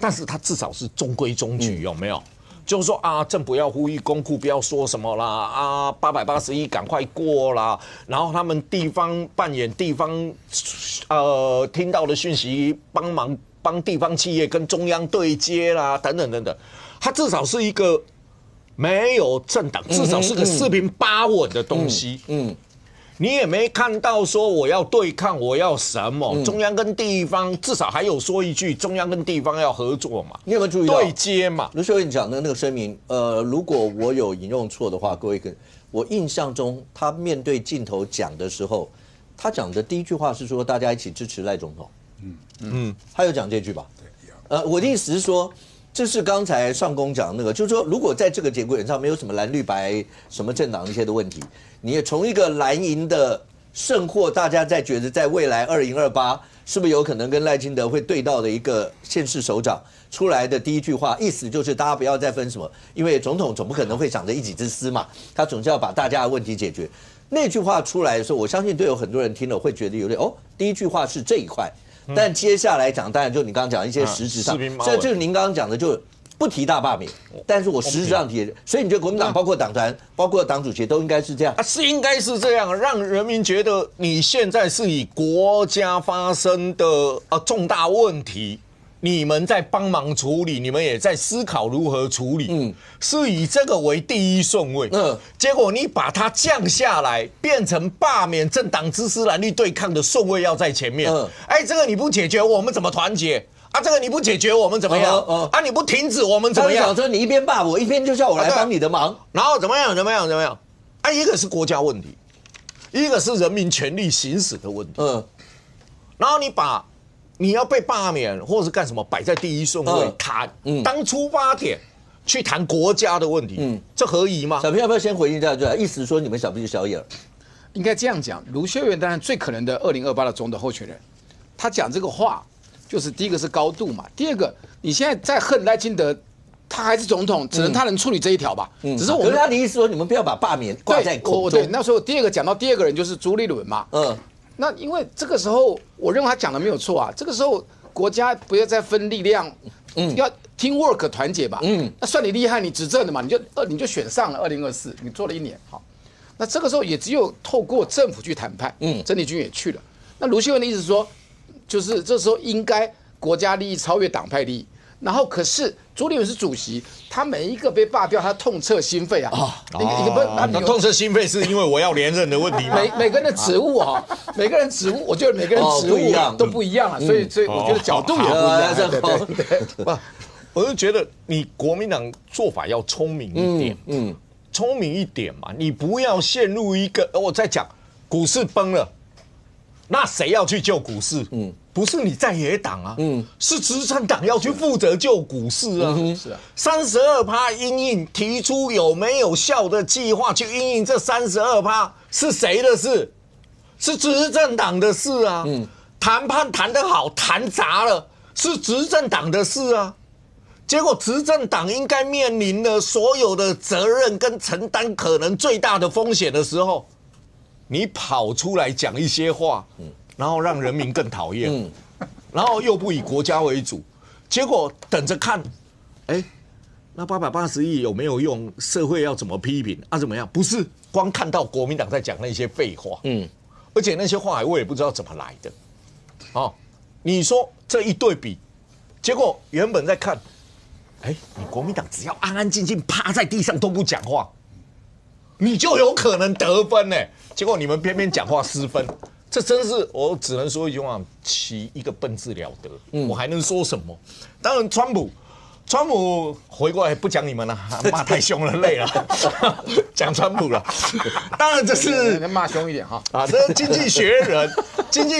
但是它至少是中规中矩，有没有？就是说啊，政府要呼吁公库，不要说什么啦啊，880亿赶快过啦，然后他们地方扮演地方，听到的讯息帮地方企业跟中央对接啦，等等等等，它至少是一个没有政党，至少是个四平八稳的东西。你也没看到说我要对抗，我要什么？中央跟地方至少还有说一句，中央跟地方要合作嘛。你有没有注意到对接嘛？卢秀燕讲的那个声明，如果我有引用错的话，各位我印象中他面对镜头讲的时候，他讲的第一句话是说大家一起支持赖总统。他有讲这句吧？我的意思是说。这是刚才上公讲那个，就是说，如果在这个节骨眼上没有什么蓝绿白什么政党一些的问题，你也从一个蓝营的胜获，大家在觉得在未来2028是不是有可能跟赖清德会对到的一个县市首长出来的第一句话，意思就是大家不要再分什么，因为总统总不可能会想着一己之私嘛，他总是要把大家的问题解决。那句话出来的时候，我相信对有很多人听了会觉得有点第一句话是这一块。但接下来讲，当然就你刚刚讲一些实质上，所以就是您刚刚讲的，就不提大罢免，但是我实质上提，所以你觉得国民党包括党团、包括党主席都应该是这样？是应该是这样，让人民觉得你现在是以国家发生的重大问题，你们在帮忙处理，你们也在思考如何处理，是以这个为第一顺位。结果你把它降下来，变成罢免政党支持蓝绿对抗的顺位要在前面。这个你不解决，我们怎么团结？这个你不解决，我们怎么样？你不停止，我们怎么样？想说你一边罢我，一边就叫我来帮你的忙，然后怎么样？一个是国家问题，一个是人民权利行使的问题。然后你要被罢免或者是干什么，摆在第一顺位谈，当出发点去谈国家的问题，这合宜吗？小平要不要先回应一下？意思说你们小鼻子小眼儿，应该这样讲。卢秀燕当然最可能的2028的总统候选人，他讲这个话，就是第一个是高度嘛，第二个你现在在恨赖清德，他还是总统，只能他能处理这一条吧。只是我们他的意思说，你们不要把罢免挂在口中。对，那时候第二个讲到第二个人就是朱立伦嘛。那因为这个时候，我认为他讲的没有错啊。这个时候国家不要再分力量，要 teamwork 团结吧。那算你厉害，你执政的嘛，你就选上了2024，你做了1年，好。那这个时候也只有透过政府去谈判，曾丽君也去了。那卢秀燕的意思说，就是这时候应该国家利益超越党派利益。然后可是朱立伦是主席，他每一个被罢掉，他痛彻心扉啊！那痛彻心扉是因为我要连任的问题吗？每个人的职务每个人职务，我觉得每个人职务都不一样啊，所以我觉得角度也不一样。对，我就觉得你国民党做法要聪明一点，聪明一点嘛，你不要陷入一个我在讲股市崩了，那谁要去救股市？不是你在野党啊，是执政党要去负责救股市啊。是啊，32%因应提出有没有效的计划去因应这32%是谁的事？是执政党的事啊。谈判谈得好，谈砸了是执政党的事啊。结果执政党应该面临了所有的责任跟承担可能最大的风险的时候，你跑出来讲一些话，然后让人民更讨厌，然后又不以国家为主，结果等着看，那880亿有没有用？社会要怎么批评啊？怎么样？不是光看到国民党在讲那些废话，而且那些话我也不知道怎么来的，你说这一对比，结果原本在看。你国民党只要安安静静趴在地上都不讲话，你就有可能得分呢。结果你们偏偏讲话失分，这真是我只能说一句话：起一个笨字了得。我还能说什么？当然，川普回过来不讲你们了，骂太凶了，累了，讲川普了。当然这是骂凶一点哈这是经济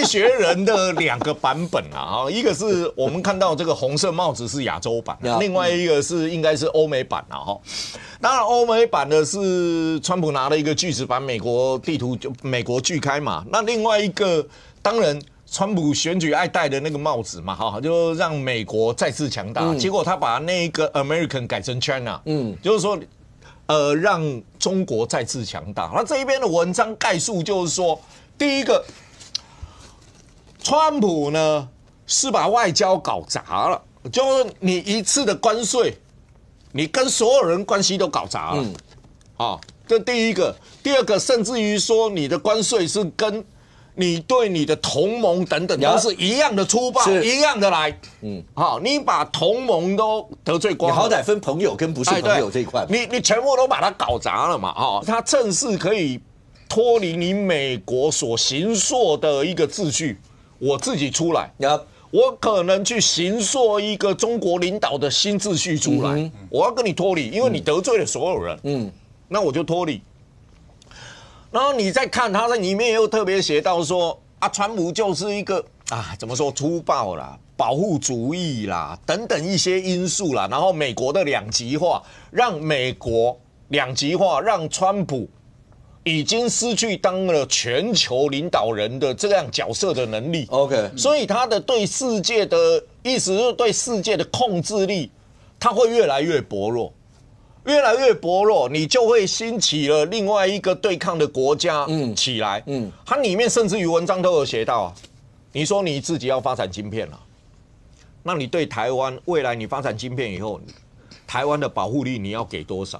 学人的2个版本啊，一个是我们看到这个红色帽子是亚洲版，另外一个是应该是欧美版啊哈。当然欧美版的是川普拿了一个锯子把美国地图就美国锯开嘛，那另外一个当然。川普选举爱戴的那个帽子嘛，就让美国再次强大。结果他把那个 American 改成 China，就是说，让中国再次强大。那这一边的文章概述就是说，第一个，川普呢是把外交搞砸了，就是你一次的关税，你跟所有人关系都搞砸了。这第一个。第二个，甚至于说你的关税是跟你对你的同盟等等都是一样的粗暴，一样的来，你把同盟都得罪光了，你好歹分朋友跟不是朋友这一块，你全部都把它搞砸了嘛，它正是可以脱离你美国所形塑的一个秩序，我自己出来，我可能去形塑一个中国领导的新秩序出来，我要跟你脱离，因为你得罪了所有人，那我就脱离。然后你再看他在里面又特别写到说川普就是一个怎么说粗暴啦、保护主义啦等等一些因素啦，然后美国的两极化，让川普已经失去当了全球领导人的这样角色的能力。OK， 所以他的对世界的意思是对世界的控制力，他会越来越薄弱。越来越薄弱，你就会兴起了另外一个对抗的国家起来。它里面甚至于文章都有写到你说你自己要发展晶片了，那你对台湾未来你发展晶片以后，台湾的保护力你要给多少？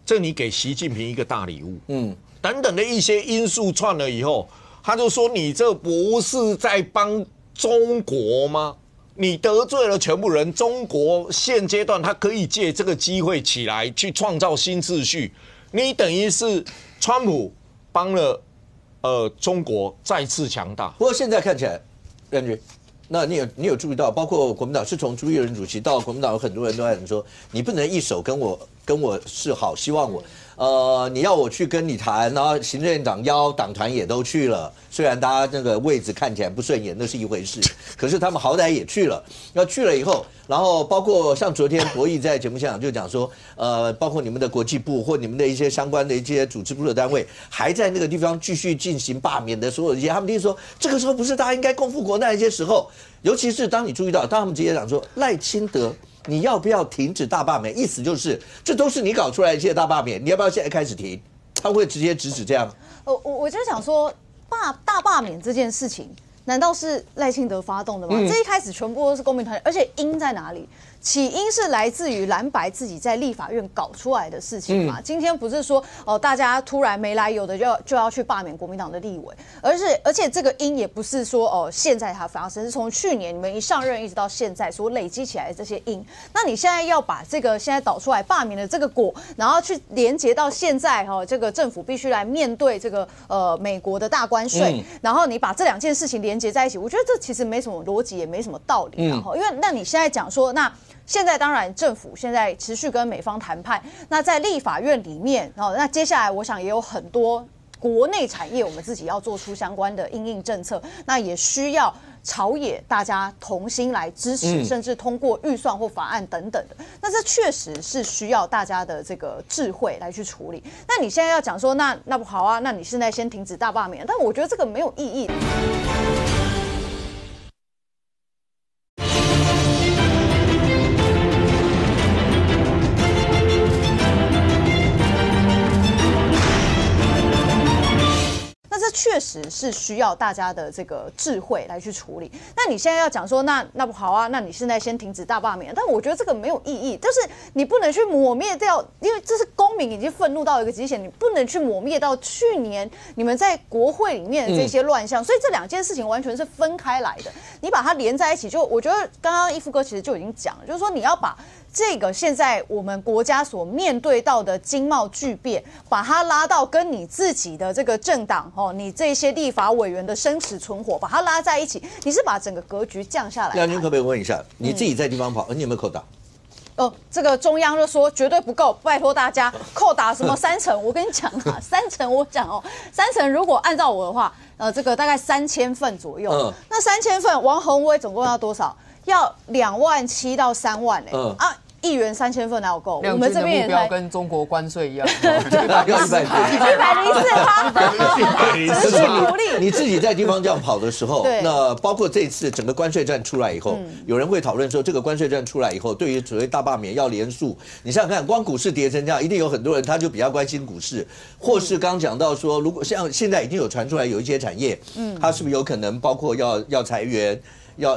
这你给习近平一个大礼物。等等的一些因素串了以后，他就说你这不是在帮中国吗？你得罪了全部人，中国现阶段他可以借这个机会起来去创造新秩序，你等于是川普帮了中国再次强大。不过现在看起来，任局，那你有注意到，包括国民党是从朱立伦主席到国民党有很多人都在说，你不能一手跟我示好，希望我。你要我去跟你谈，然后行政院长邀党团也都去了，虽然大家那个位置看起来不顺眼，那是一回事，可是他们好歹也去了。要去了以后，然后包括像昨天博弈在节目现场就讲说，包括你们的国际部或你们的一些相关的一些组织部的单位，还在那个地方继续进行罢免的所有一些，他们就说这个时候不是大家应该共赴国难的一些时候，尤其是当你注意到，当他们直接讲说赖清德。你要不要停止大罢免？意思就是，这都是你搞出来的一些大罢免，你要不要现在开始停？他会直接直指这样。我就想说，大罢免这件事情，难道是赖清德发动的吗？这一开始全部都是公民团体，而且因在哪里？起因是来自于蓝白自己在立法院搞出来的事情嘛。今天不是说大家突然没来由的就要去罢免国民党的立委，而且这个因也不是说现在它发生，是从去年你们一上任一直到现在所累积起来的这些因。那你现在要把这个现在导出来罢免的这个果，然后去连结到现在这个政府必须来面对这个美国的大关税，然后你把这两件事情连结在一起，我觉得这其实没什么逻辑，也没什么道理。因为那你现在讲说那。现在当然政府现在持续跟美方谈判，那在立法院里面，那接下来我想也有很多国内产业我们自己要做出相关的因应政策，那也需要朝野大家同心来支持，甚至通过预算或法案等等的。那这确实是需要大家的这个智慧来去处理。那你现在要讲说，那不好啊，那你现在先停止大罢免，但我觉得这个没有意义。确实是需要大家的这个智慧来去处理。那你现在要讲说，那不好啊，那你现在先停止大罢免，但我觉得这个没有意义，就是你不能去抹灭掉，因为这是公民已经愤怒到一个极限，你不能去抹灭到去年你们在国会里面的这些乱象，所以这两件事情完全是分开来的，你把它连在一起，就我觉得刚刚一夫哥其实就已经讲了，就是说你要把这个现在我们国家所面对到的经贸巨变，把它拉到跟你自己的这个政党你这些立法委员的生死存活，把它拉在一起，你是把整个格局降下来。亮君可不可以问一下，你自己在地方跑，你有没有扣打？这个中央就说绝对不够，拜托大家扣打什么3成？我跟你讲啊，3成我讲3成如果按照我的话，这个大概3000份左右。那3000份，王宏威总共要多少？要27000到3万议员3000份哪有够？我们这边目标跟中国关税一样，104%，持续努力。你自己在地方这样跑的时候，那包括这一次整个关税战出来以后，有人会讨论说，这个关税战出来以后，对于所谓大罢免要连署，你想想看，光股市跌成这样，一定有很多人他就比较关心股市，或是刚讲到说，如果像现在已经有传出来有一些产业，它是不是有可能包括要裁员？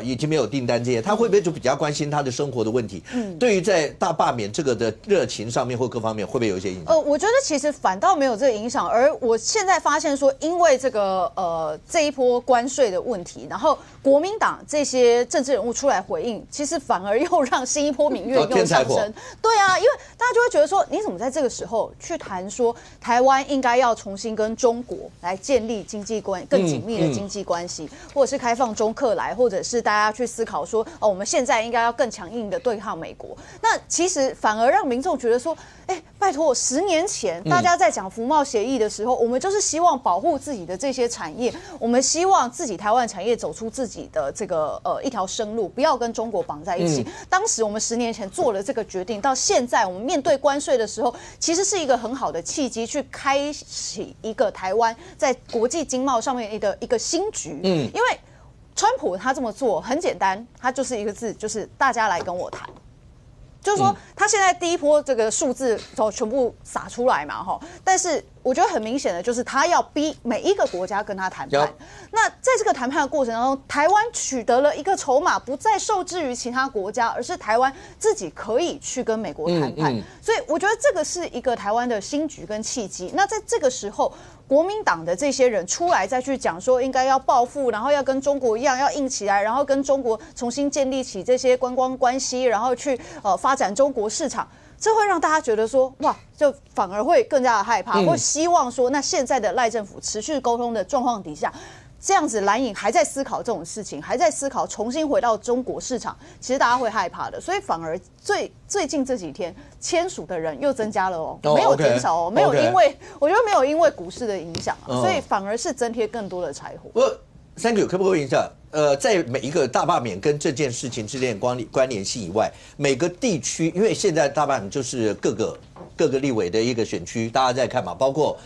已经没有订单这些，他会不会就比较关心他的生活的问题？对于在大罢免这个的热情上面或各方面，会不会有一些影响？我觉得其实反倒没有这个影响，而我现在发现说，因为这个这一波关税的问题，然后国民党这些政治人物出来回应，其实反而又让新一波民怨又上升。对啊，因为大家就会觉得说，你怎么在这个时候去谈说台湾应该要重新跟中国来建立经济更紧密的经济关系，或者是开放中客来，或者是大家去思考说，我们现在应该要更强硬的对抗美国。那其实反而让民众觉得说，拜托，10年前大家在讲服贸协议的时候，我们就是希望保护自己的这些产业，我们希望自己台湾产业走出自己的这个一条生路，不要跟中国绑在一起。当时我们10年前做了这个决定，到现在我们面对关税的时候，其实是一个很好的契机，去开启一个台湾在国际经贸上面一个新局。因为川普他这么做很简单，他就是一个字，就是大家来跟我谈。就是说，他现在第一波这个数字全部撒出来嘛，但是我觉得很明显的就是他要逼每一个国家跟他谈判。那在这个谈判的过程当中，台湾取得了一个筹码，不再受制于其他国家，而是台湾自己可以去跟美国谈判。所以我觉得这个是一个台湾的新局跟契机。那在这个时候，国民党的这些人出来再去讲说应该要报复，然后要跟中国一样要硬起来，然后跟中国重新建立起这些观光关系，然后去发展中国市场，这会让大家觉得说，哇，就反而会更加的害怕，或希望说，那现在的赖政府持续沟通的状况底下，这样子蓝营还在思考这种事情，还在思考重新回到中国市场，其实大家会害怕的。所以反而最近这几天签署的人又增加了没有减少没有因为我觉得没有因为股市的影响所以反而是增添更多的柴火。Thank you， 可不可以问一下？在每一个大罢免跟这件事情之间的关联性以外，每个地区，因为现在大罢免就是各个立委的一个选区，大家在看嘛，包括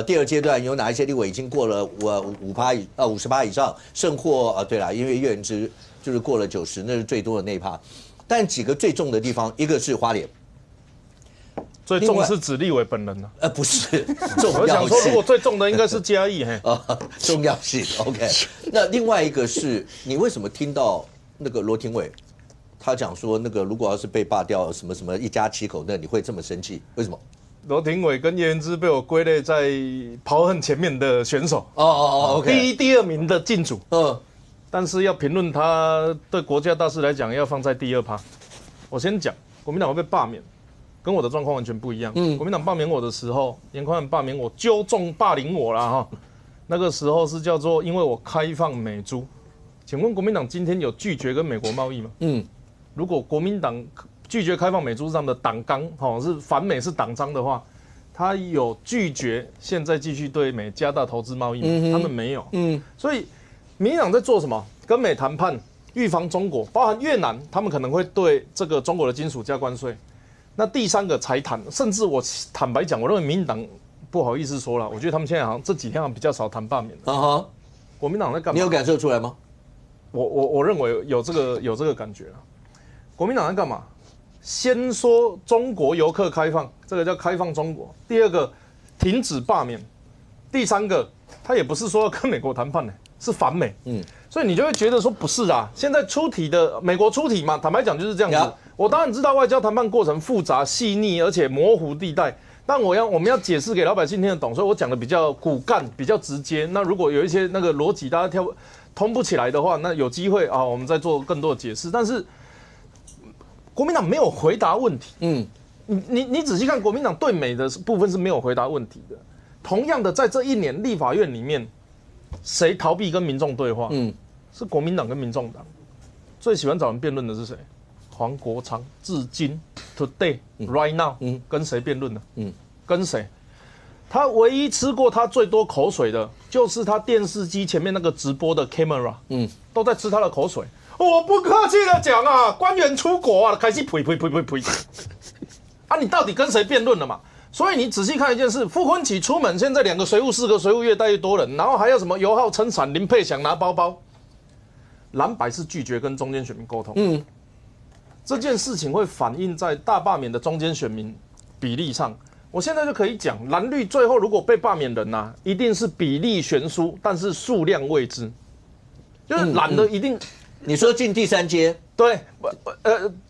第二阶段有哪一些立委已经过了50%以上，甚或对啦，因为叶元之就是过了90%，那是最多的那一趴。但几个最重的地方，一个是花莲。最重的是指立委本人呢？不是重要性。我想说，如果最重的应该是嘉义重要性 OK。那另外一个是你为什么听到那个罗廷伟他讲说，那个如果要是被罢掉什么什么一家7口，那你会这么生气？为什么？罗廷伟跟叶元之被我归类在跑很前面的选手OK。第1、第2名的进组但是要评论他对国家大事来讲，要放在第2趴。我先讲，国民党会被罢免。跟我的状况完全不一样。国民党罢免我的时候，严宽罢免我，纠众霸凌我啦哈。那个时候是叫做因为我开放美猪。请问国民党今天有拒绝跟美国贸易吗？如果国民党拒绝开放美猪是他们的党纲，是反美是党章的话，他有拒绝现在继续对美加大投资贸易，他们没有。所以民进党在做什么？跟美谈判，预防中国，包含越南，他们可能会对这个中国的金属加关税。那第三个才谈，甚至我坦白讲，我认为民进党不好意思说了，我觉得他们现在好像这几天好像比较少谈罢免。国民党在干嘛？你有感受出来吗？我认为有这个感觉了。国民党在干嘛？先说中国游客开放，这个叫开放中国；第二个，停止罢免；第三个，他也不是说要跟美国谈判呢，是反美。所以你就会觉得说不是啊，现在出题的美国出题嘛，坦白讲就是这样子。我当然知道外交谈判过程复杂、细腻，而且模糊地带。但我们要解释给老百姓听得懂，所以我讲的比较骨干、比较直接。那如果有一些那个逻辑大家通不起来的话，那有机会啊，我们再做更多的解释。但是国民党没有回答问题。你仔细看，国民党对美的部分是没有回答问题的。同样的，在这一年立法院里面，谁逃避跟民众对话？是国民党跟民众党。最喜欢找人辩论的是谁？黄国昌，至今 today right now，跟谁辩论呢？跟谁？他唯一吃过他最多口水的，就是他电视机前面那个直播的 camera，都在吃他的口水。我不客气的讲啊，官员出国啊，开始呸！啊，你到底跟谁辩论了嘛？所以你仔细看一件事，傅昆萁出门，现在4个水务越带越多人，然后还有什么油耗撑伞，林佩祥拿包包，蓝白是拒绝跟中间选民沟通。这件事情会反映在大罢免的中间选民比例上。我现在就可以讲，蓝绿最后如果被罢免人啊，一定是比例悬殊，但是数量未知，就是蓝的一定。你说进第3阶，对，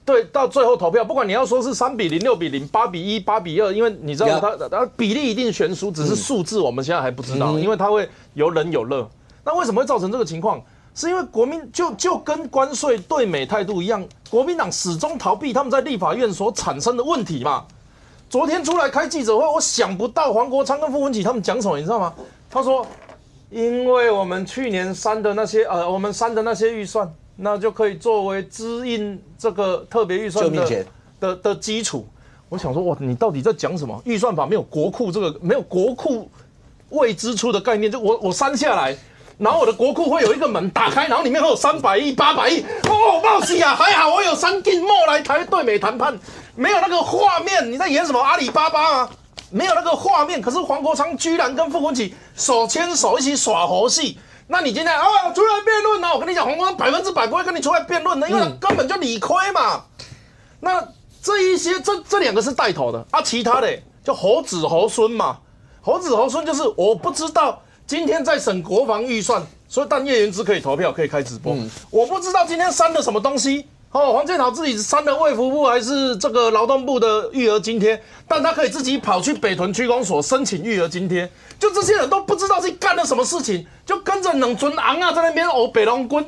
对，到最后投票，不管你要说是3比0、6比0、8比1、8比2，因为你知道它比例一定悬殊，只是数字我们现在还不知道，因为它会有冷有热。那为什么会造成这个情况？是因为国民就跟关税对美态度一样，国民党始终逃避他们在立法院所产生的问题嘛。昨天出来开记者会，我想不到黄国昌跟傅昆萁他们讲什么，你知道吗？他说，因为我们去年删的那些预算，那就可以作为支应这个特别预算的基础。我想说，哇，你到底在讲什么？预算法没有国库没有国库未支出的概念，就我删下来。然后我的国库会有一个门打开，然后里面会有300亿、800亿。哦，抱歉啊，还好我有3进墨来对美谈判，没有那个画面。你在演什么阿里巴巴啊？没有那个画面。可是黄国昌居然跟傅昆萁手牵手一起耍猴戏。那你今天出来辩论呢？我跟你讲，黄国昌100%不会跟你出来辩论的，因为他根本就理亏嘛。那这2个是带头的啊，其他的就猴子猴孙嘛。猴子猴孙就是我不知道。今天在审国防预算，所以但叶元之可以投票，可以开直播。我不知道今天删了什么东西。黄健豪自己删了卫福部还是这个劳动部的育儿津贴，但他可以自己跑去北屯区公所申请育儿津贴。就这些人都不知道是干了什么事情，就跟着冷尊昂啊在那边北龙棍，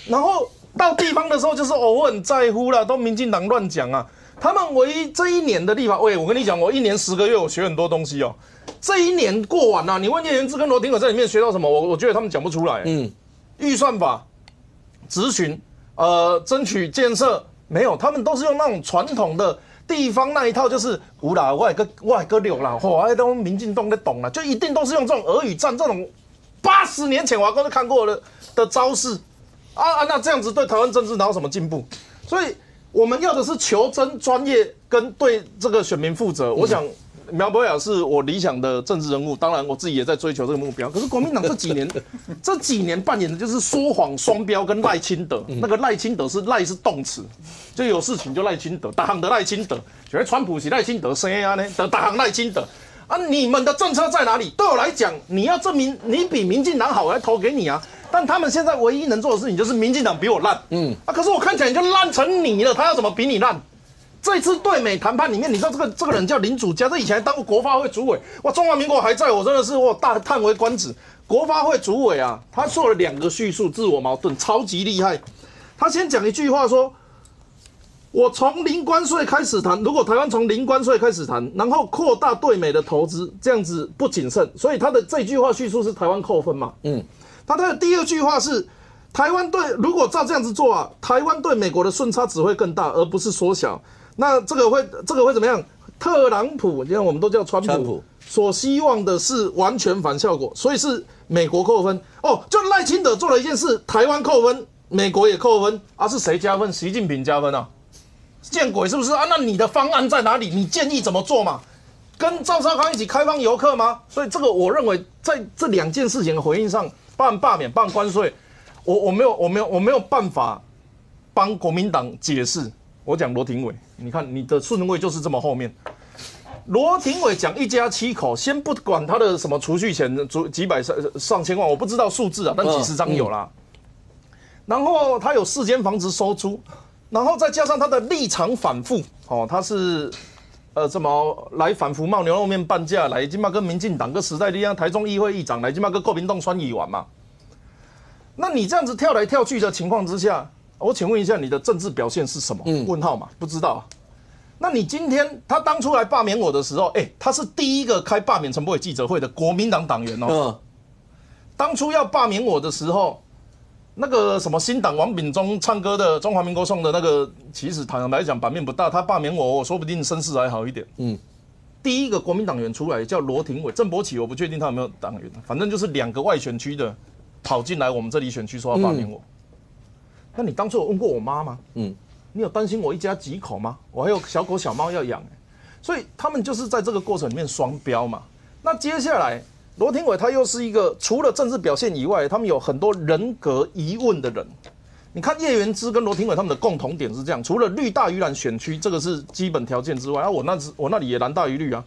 然后到地方的时候就是我很在乎啦，都民进党乱讲啊。他们唯一这一年的立法，我跟你讲，我1年10个月我学很多东西哦。这一年过完了，你问叶元之跟罗廷可在里面学到什么？我觉得他们讲不出来。预算法、质询、争取建设没有，他们都是用那种传统的地方那一套，就是有啦，我还个六啦，都民进党在懂啦，就一定都是用这种俄语战这种80年前我阿公都看过的招式啊，那这样子对台湾政治哪有什么进步？所以我们要的是求真、专业跟对这个选民负责。我想。苗博雅是我理想的政治人物，当然我自己也在追求这个目标。可是国民党这几年扮演的就是说谎双标跟赖清德。那个赖清德是动词，就有事情就赖清德，大行的赖清德，觉得川普是赖清德谁啊呢？大行赖清德啊！你们的政策在哪里？对我来讲，你要证明你比民进党好，我来投给你啊！但他们现在唯一能做的事情就是民进党比我烂，可是我看起来你就烂成你了，他要怎么比你烂？这一次对美谈判里面，你知道这个人叫林祖嘉，这以前还当过国发会主委，哇，中华民国还在，我真的是大叹为观止。国发会主委啊，他做了2个叙述，自我矛盾，超级厉害。他先讲一句话说：“我从零关税开始谈，如果台湾从零关税开始谈，然后扩大对美的投资，这样子不谨慎。”所以他的这句话叙述是台湾扣分嘛？他的第2句话是。台湾如果照这样子做啊，台湾对美国的顺差只会更大，而不是缩小。那这个会怎么样？特朗普，现在我们都叫川普，所希望的是完全反效果，所以是美国扣分哦。就赖清德做了一件事，台湾扣分，美国也扣分啊，是谁加分？习近平加分啊，见鬼是不是啊？那你的方案在哪里？你建议怎么做嘛？跟赵少康一起开放游客吗？所以这个我认为在这2件事情的回应上，包含罢免、包含关税，我没有办法帮国民党解释。我讲罗廷伟，你看你的顺位就是这么后面。罗廷伟讲1家7口，先不管他的什么储蓄险几百上千万，我不知道数字啊，但几十张有啦。然后他有4间房子收租，然后再加上他的立场反复，哦，他是怎么来反服贸牛肉面半价，来今嘛跟民进党跟时代力量台中议会议长来今嘛跟国民党选议员嘛。那你这样子跳来跳去的情况之下，我请问一下，你的政治表现是什么？问号嘛，不知道。那你今天他当初来罢免我的时候，他是第一个开罢免陈柏惟记者会的国民党党员哦。当初要罢免我的时候，那个什么新党王炳忠唱歌的中华民国颂的那个，其实坦白讲版面不大，他罢免我说不定声势还好一点。第一个国民党员出来叫罗廷伟，郑伯奇我不确定他有没有党员，反正就是2个外选区的跑进来我们这里选区说要罢免我。那你当初有问过我妈吗？你有担心我1家几口吗？我还有小狗小猫要养，所以他们就是在这个过程里面双标嘛。那接下来罗廷伟他又是一个除了政治表现以外，他们有很多人格疑问的人。你看叶元之跟罗廷伟他们的共同点是这样，除了绿大于蓝选区这个是基本条件之外，我那里也蓝大于绿啊，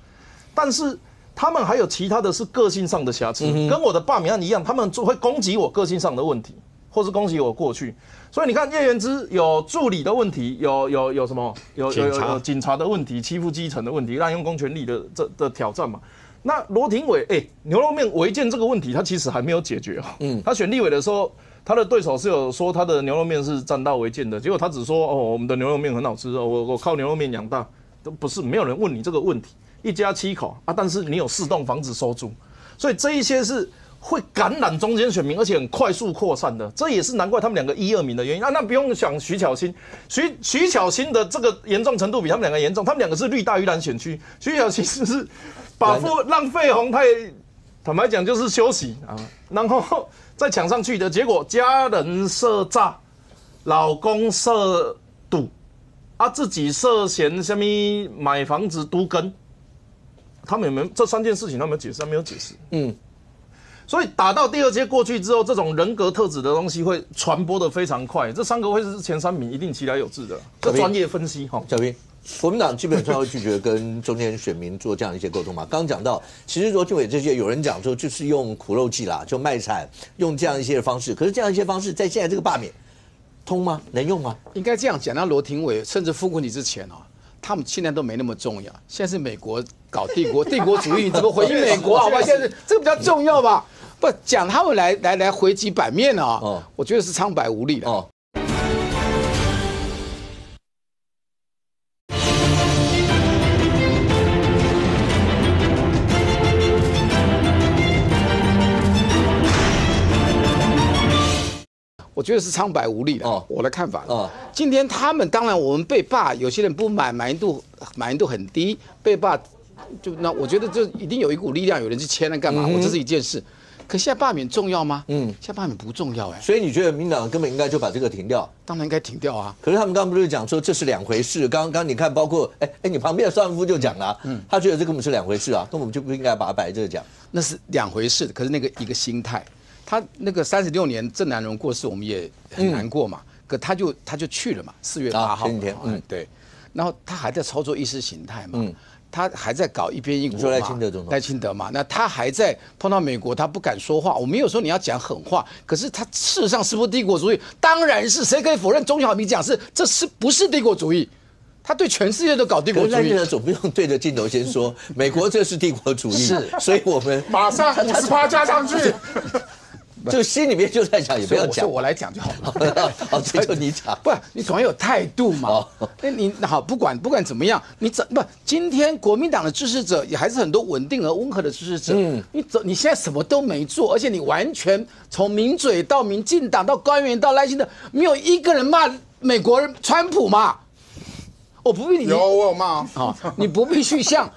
但是他们还有其他的是个性上的瑕疵，跟我的罢免案一样，他们就会攻击我个性上的问题。或是攻击我过去，所以你看叶元之有助理的问题，有什么有警察的问题，欺负基层的问题，滥用公权力的挑战嘛。那罗廷伟牛肉面违建这个问题，他其实还没有解决他选立委的时候，他的对手是有说他的牛肉面是占道违建的，结果他只说我们的牛肉面很好吃我靠牛肉面养大，都不是没有人问你这个问题。1家7口啊，但是你有4栋房子收租，所以这一些是会感染中间选民，而且很快速扩散的，这也是难怪他们2个1、2名的原因啊。那不用想徐巧芯，徐巧芯的这个严重程度比他们2个严重，他们2个是绿大于蓝选区，徐巧芯是把让费鸿泰坦白讲就是休息啊，然后再抢上去的结果，家人涉诈，老公涉赌啊，自己涉嫌什么买房子都跟，他们有没有这3件事情？他们有解释？他没有解释。所以打到第2阶过去之后，这种人格特质的东西会传播的非常快。这3个会是前3名，一定其来有致的。这专业分析哈。小平，国民党基本上会拒绝跟中间选民做这样一些沟通嘛。刚刚讲到，其实罗廷伟这些有人讲说就是用苦肉计啦，就卖惨，用这样一些方式。可是这样一些方式在现在这个罢免通吗？能用吗？应该这样讲。那罗廷伟甚至傅昆萁之前他们现在都没那么重要。现在是美国搞帝国主义，你怎么回应美国？好吧，现在这个比较重要吧？不讲他们来回击版面我觉得是苍白无力的。我觉得是苍白无力的。我的看法。今天他们当然我们被罢，有些人不满意度很低，被罢那我觉得就一定有一股力量，有人去签了干嘛？这是一件事。可现在罢免重要吗？现在罢免不重要所以你觉得民党根本应该就把这个停掉？当然应该停掉啊。可是他们刚刚不是讲说这是2回事？刚刚你看，包括你旁边的邵文夫就讲了，他觉得这根本是2回事啊，根本就不应该把它摆在这讲。那是2回事，可是那个一个心态，他那个36年郑南榕过世，我们也很难过嘛。可他就去了嘛，4月8号。前几天，对。然后他还在操作意识形态嘛。他还在搞一边一国嘛，赖清德嘛，那他还在碰到美国，他不敢说话。我没有说你要讲狠话，可是他事实上是不是帝国主义？当然是，谁可以否认？钟小平讲这是不是帝国主义？他对全世界都搞帝国主义。赖清德总不用对着镜头先说美国这是帝国主义，所以我们马上50%加上去。就心里面就在讲，也不要讲，我来讲就好了。这就你讲，不，你总要有态度嘛。那你好，不管怎么样，今天国民党的支持者也还是很多稳定而温和的支持者。你现在什么都没做，而且你完全从名嘴到民进党到官员到赖清德，没有一个人骂美国人川普嘛。我不必你有我有骂啊，你不必去像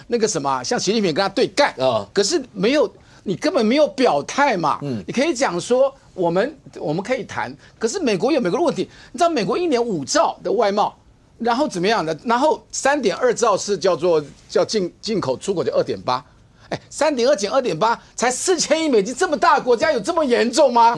那个什么，像习近平跟他对干啊。可是没有，你根本没有表态嘛。你可以讲说我们可以谈，可是美国有美国的问题，你知道美国1年5兆的外贸。然后怎么样的？然后3.2兆是叫进口出口就2.8，哎，3.2减2.8才4000亿美金，这么大的国家有这么严重吗？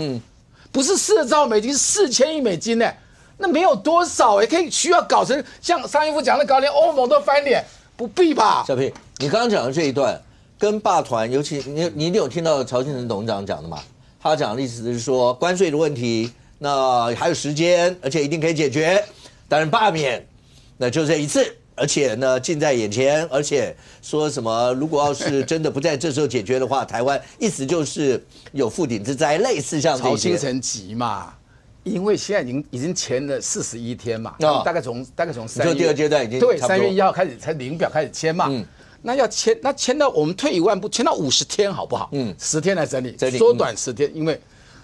不是4兆美金，是4000亿美金呢，那没有多少哎，可以需要搞成像商业部讲的搞连欧盟都翻脸，不必吧？小平，你刚刚讲的这一段跟霸团，尤其你一定有听到曹庆成董事长讲的嘛？他讲的意思是说关税的问题，那还有时间，而且一定可以解决。当然罢免，那就这一次，而且呢近在眼前，而且说什么如果要是真的不在这时候解决的话，台湾意思就是有覆鼎之灾，类似像这些。曹新成急嘛，因为现在已经签了41天嘛，大概从3月，就第二阶段已经对3月1号开始才领表开始签嘛。那要签到我们退一万步，签到50天好不好？10天来整理，缩短10天，因为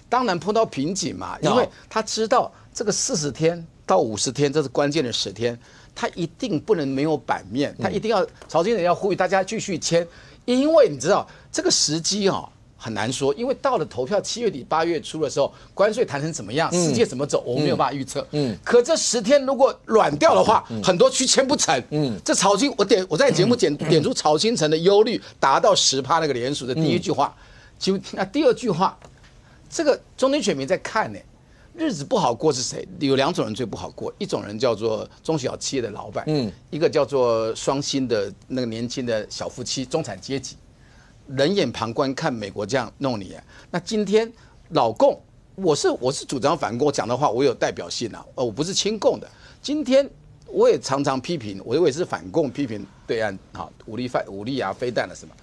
当然碰到瓶颈嘛，因为他知道这个40天到50天这是关键的10天，他一定不能没有版面，他一定要曹经理要呼吁大家继续签，因为你知道这个时机很难说，因为到了投票7月底8月初的时候，关税谈成怎么样，世界怎么走，我们没有办法预测。可这10天如果软掉的话，很多区签不成。这曹金，我在节目点出曹新成的忧虑达到10%那个联署的第一句话，那第二句话，这个中间选民在看呢。日子不好过是谁？有2种人最不好过，一种人叫做中小企业的老板，一个叫做双薪的那个年轻的小夫妻，中产阶级，冷眼旁观看美国这样弄你。那今天老共，我是主张反共，我讲的话我有代表性啊，我不是亲共的。今天我也常常批评，我也是反共，批评对岸武力啊、飞弹了什么。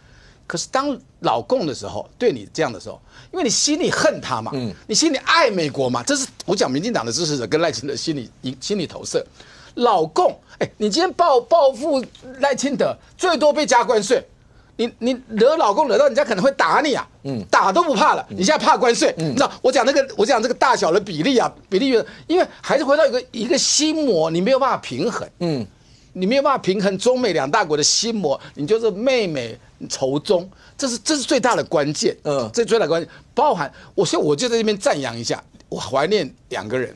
可是当老共的时候，对你这样的时候，因为你心里恨他嘛，你心里爱美国嘛，这是我讲民进党的支持者跟赖清德心理投射。老共，你今天报复赖清德，最多被加关税，你惹老共惹到人家可能会打你啊，打都不怕了，你现在怕关税，你知道我讲这个大小的比例，因为还是回到一个心魔，你没有办法平衡，你没有办法平衡中美2大国的心魔，你就是妹妹仇中，这是最大的关键，这最大的关键，包含我就在这边赞扬一下，我怀念2个人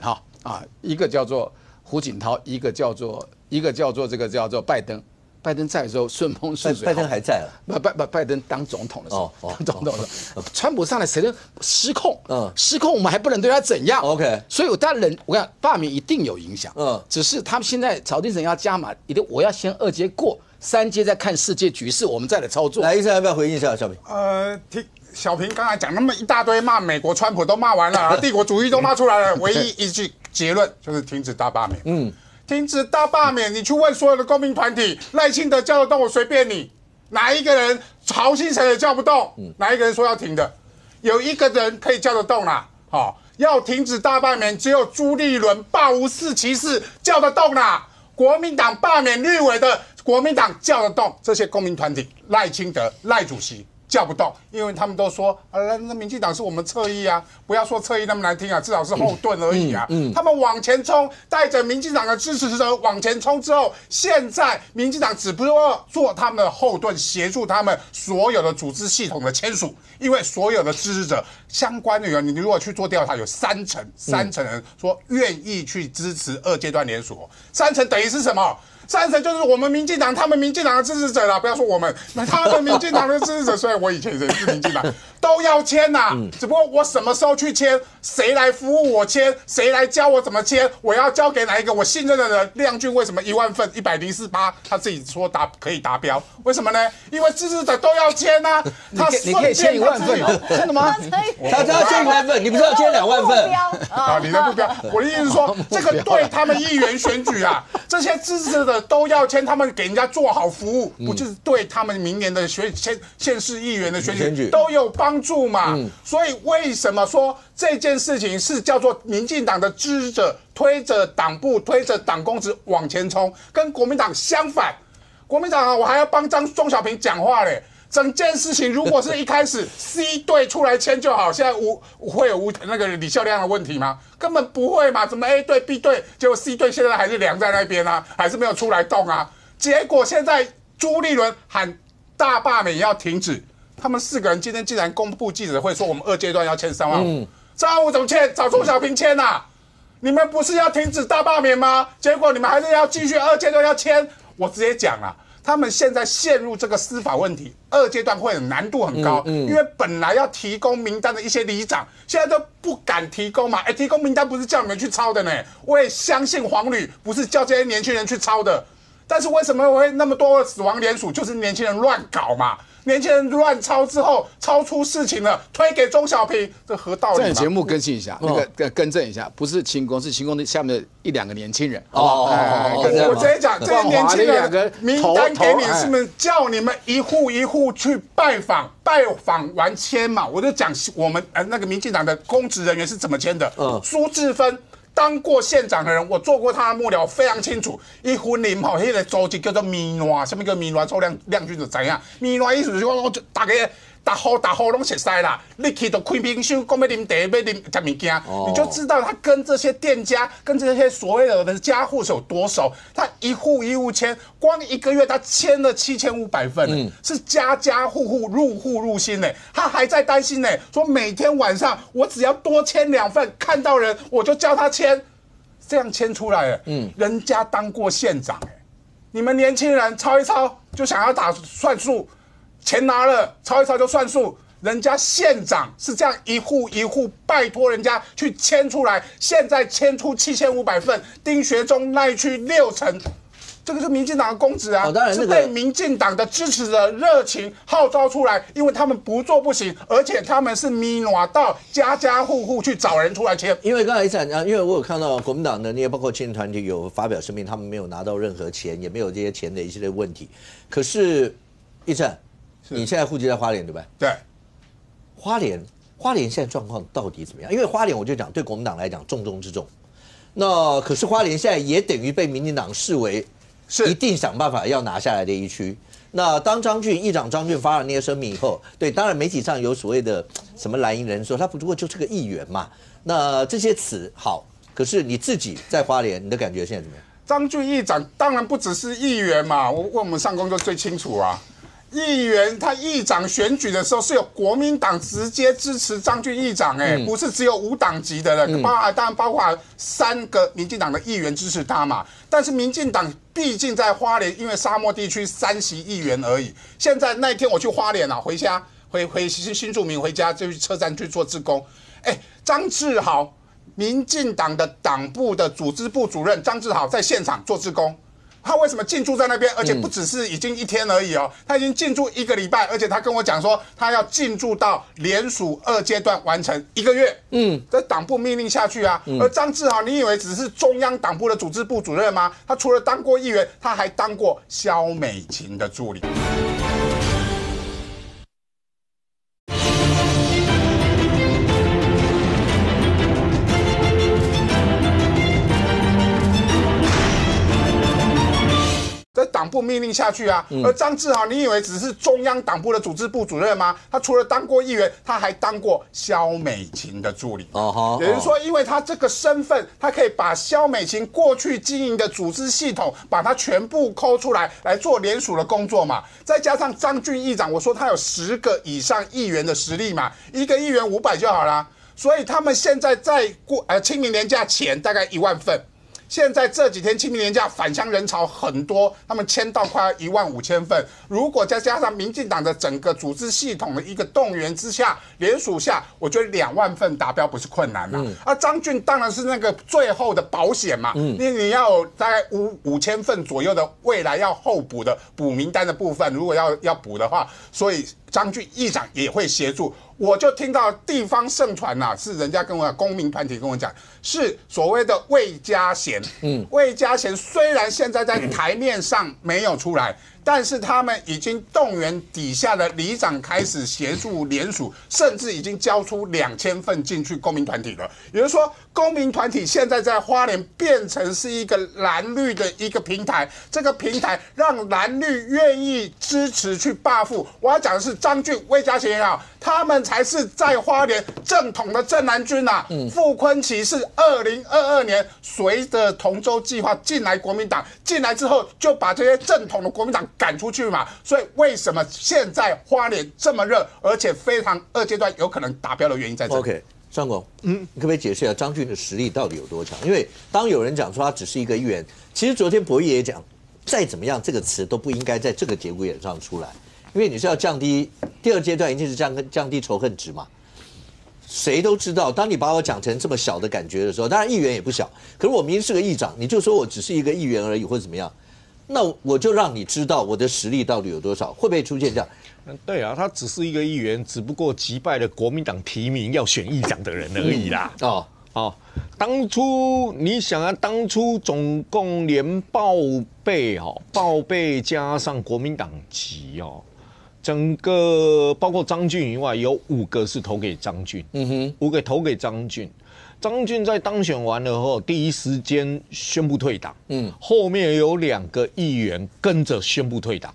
一个叫做胡锦涛，一个叫做拜登。拜登在的时候顺风顺水，拜登还在了。拜登当总统的时候，当总统的时候，川普上来谁都失控，失控我们还不能对他怎样 ？OK， 所以我讲罢免一定有影响，只是他们现在曹定成要加码，一定我要先2阶过，3阶再看世界局势，我们再来操作。来，医生要不要回应一下小平？听小平刚才讲那么一大堆骂美国川普都骂完了，帝国主义都骂出来了，唯一一句结论就是停止大罢免。停止大罢免，你去问所有的公民团体，赖清德叫得动，我随便你，哪一个人曹新成也叫不动，哪一个人说要停的？有一个人可以叫得动啦，要停止大罢免，只有朱立伦罢无4歧视叫得动啦。国民党罢免绿委的，国民党叫得动，这些公民团体，赖清德、赖主席。叫不动，因为他们都说那民进党是我们侧翼啊，不要说侧翼那么难听啊，至少是后盾而已啊。他们往前冲，带着民进党的支持者往前冲之后，现在民进党只不过做他们的后盾，协助他们所有的组织系统的签署，因为所有的支持者相关的人，你如果去做调查，有3成人说愿意去支持2阶段联署，3成等于是什么？3成就是我们民进党，他们民进党的支持者啦，不要说我们，他们民进党的支持者，虽然我以前也是民进党，都要签呐。只不过我什么时候去签，谁来服务我签，谁来教我怎么签，我要交给哪一个我信任的人。亮君为什么1万份104%，他自己说可以达标，为什么呢？因为支持者都要签呐。你可以签1万份，真的吗？他只要签1万份，你不是要签2万份啊？你的目标，我的意思是说，这个对他们议员选举啊，这些支持者都要签，他们给人家做好服务，不就是对他们明年的县市议员的选举都有帮助嘛？所以为什么说这件事情是叫做民进党的支持者推着党部、推着党公职往前冲，跟国民党相反？国民党我还要帮钟小平讲话嘞。整件事情如果是一开始 C 队出来签就好，现在会有那个李孝亮的问题吗？根本不会嘛！怎么 A 队 B 队，结果 C 队现在还是凉在那边啊，还是没有出来动啊？结果现在朱立伦喊大罢免要停止，他们4个人今天竟然公布记者会说我们2阶段要签3万5，3万5怎么签？找钟小平签啊！你们不是要停止大罢免吗？结果你们还是要继续2阶段要签。我直接讲了，他们现在陷入这个司法问题，2阶段会难度很高，因为本来要提供名单的一些里长，现在都不敢提供嘛。提供名单不是叫你们去抄的呢，我也相信黄旅不是叫这些年轻人去抄的，但是为什么会那么多的死亡联署？就是年轻人乱搞嘛。年轻人乱抄之后，抄出事情了，推给钟小平，这合道理吗？这节目更新一下，那个更正一下，不是清宫，是清宫的下面的1-2个年轻人。我直接讲，这些年轻人名单给你，是不是叫你们一户一户去拜访完签嘛？我就讲我们那个民进党的公职人员是怎么签的。苏治芬。当过县长的人，我做过他的幕僚，非常清楚。一婚林吼，那个组织叫做米乱，什么叫米乱？周亮君就知影，米乱意思就是我大家大户拢熟悉啦。你去就开冰箱，讲要啉茶，要啉食物件，你就知道他跟这些店家、跟这些所谓的家户是有多熟。他一户一户签，光1个月他签了7500份，是家家户户入户入心呢。他还在担心呢，说每天晚上我只要多签2份，看到人我就叫他签，这样签出来了。人家当过县长，你们年轻人抄一抄就想要打算数。钱拿了，抄一抄就算数。人家县长是这样一户一户拜托人家去签出来，现在签出7500份，丁学忠那一区60%，这个是民进党的公职啊，是被民进党的支持的热情号召出来，因为他们不做不行，而且他们是咪挪到家家户户去找人出来签。因为刚才因为我有看到国民党的那些包括青年团体有发表声明，他们没有拿到任何钱，也没有这些钱的一些问题。可是一正。你现在户籍在花莲对不对？对，花莲现在状况到底怎么样？因为花莲我就讲对国民党来讲重中之重，那可是花莲现在也等于被民进党视为是一定想办法要拿下来的一区。那当议长张俊发了那些声明以后，对，当然媒体上有所谓的什么蓝营人说他不过就是个议员嘛，那这些词好，可是你自己在花莲，你的感觉现在怎么样？张俊议长当然不只是议员嘛，我们上公就最清楚啊。议员他议长选举的时候是有国民党直接支持张俊议长，不是只有无党籍的人，当然包括3个民进党的议员支持他嘛。但是民进党毕竟在花莲，因为沙漠地区3席议员而已。现在那一天我去花莲啊，回家回新住民回家就去车站去做志工，张志豪，民进党的党部的组织部主任张志豪在现场做志工。他为什么进驻在那边？而且不只是已经1天而已哦，他已经进驻1个礼拜，而且他跟我讲说，他要进驻到联署2阶段完成1个月。这党部命令下去啊。而张志豪，你以为只是中央党部的组织部主任吗？他除了当过议员，他还当过萧美琴的助理。党部命令下去啊，而张志豪，你以为只是中央党部的组织部主任吗？他除了当过议员，他还当过萧美琴的助理。也就是说，因为他这个身份，他可以把萧美琴过去经营的组织系统，把它全部抠出来，来做联署的工作嘛。再加上张俊议长，我说他有10个以上议员的实力嘛，一个议员500就好啦。所以他们现在在清明连假前大概1万份。现在这几天清明连假返乡人潮很多，他们签到快15000份。如果再加上民进党的整个组织系统的一个动员之下、联署下，我觉得2万份达标不是困难啦。张俊当然是那个最后的保险嘛，你要有大概5000份左右的未来要候补的补名单的部分，如果要补的话，所以张俊议长也会协助。我就听到地方盛传呐，是人家跟我公民团体跟我讲，是所谓的魏家贤。魏家贤虽然现在在台面上没有出来，但是他们已经动员底下的里长开始协助联署，甚至已经交出2000份进去公民团体了。也就是说，公民团体现在在花莲变成是一个蓝绿的一个平台，这个平台让蓝绿愿意支持去罢付。我要讲的是张俊、魏家贤也好，他们才是在花莲正统的正蓝军啊。傅昆萁是2022年随着同舟计划进来国民党，进来之后就把这些正统的国民党赶出去嘛。所以为什么现在花莲这么热，而且非常2阶段有可能达标的原因在这里。OK， 张总，你可不可以解释一下张俊的实力到底有多强？因为当有人讲说他只是一个议员，其实昨天博弈也讲，再怎么样这个词都不应该在这个节骨眼上出来，因为你是要降低第2阶段一定是降低仇恨值嘛。谁都知道，当你把我讲成这么小的感觉的时候，当然议员也不小，可是我明明是个议长，你就说我只是一个议员而已，或者怎么样，那我就让你知道我的实力到底有多少，会不会出现这样？对啊，他只是一个议员，只不过击败了国民党提名要选议长的人而已啦。当初你想啊，当初总共连报备加上国民党籍整个包括张俊以外，有5个是投给张俊，5个投给张俊。张俊在当选完了后，第一时间宣布退党，后面有2个议员跟着宣布退党，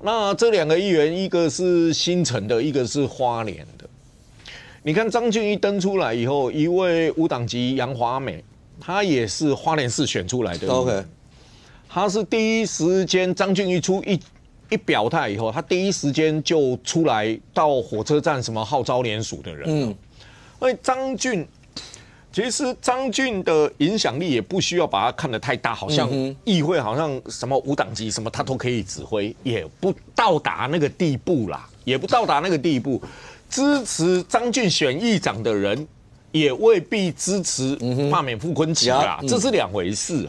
那这2个议员，一个是新城的，一个是花莲的。你看张俊一登出来以后，一位无党籍杨华美，他也是花莲市选出来的。OK， 他是第一时间，张俊一表态以后，他第一时间就出来到火车站什么号召联署的人。因为张俊，其实张俊的影响力也不需要把他看得太大，好像议会好像什么无党籍什么他都可以指挥，也不到达那个地步啦，也不到达那个地步。支持张俊选议长的人，也未必支持罢免傅昆萁啦，这是2回事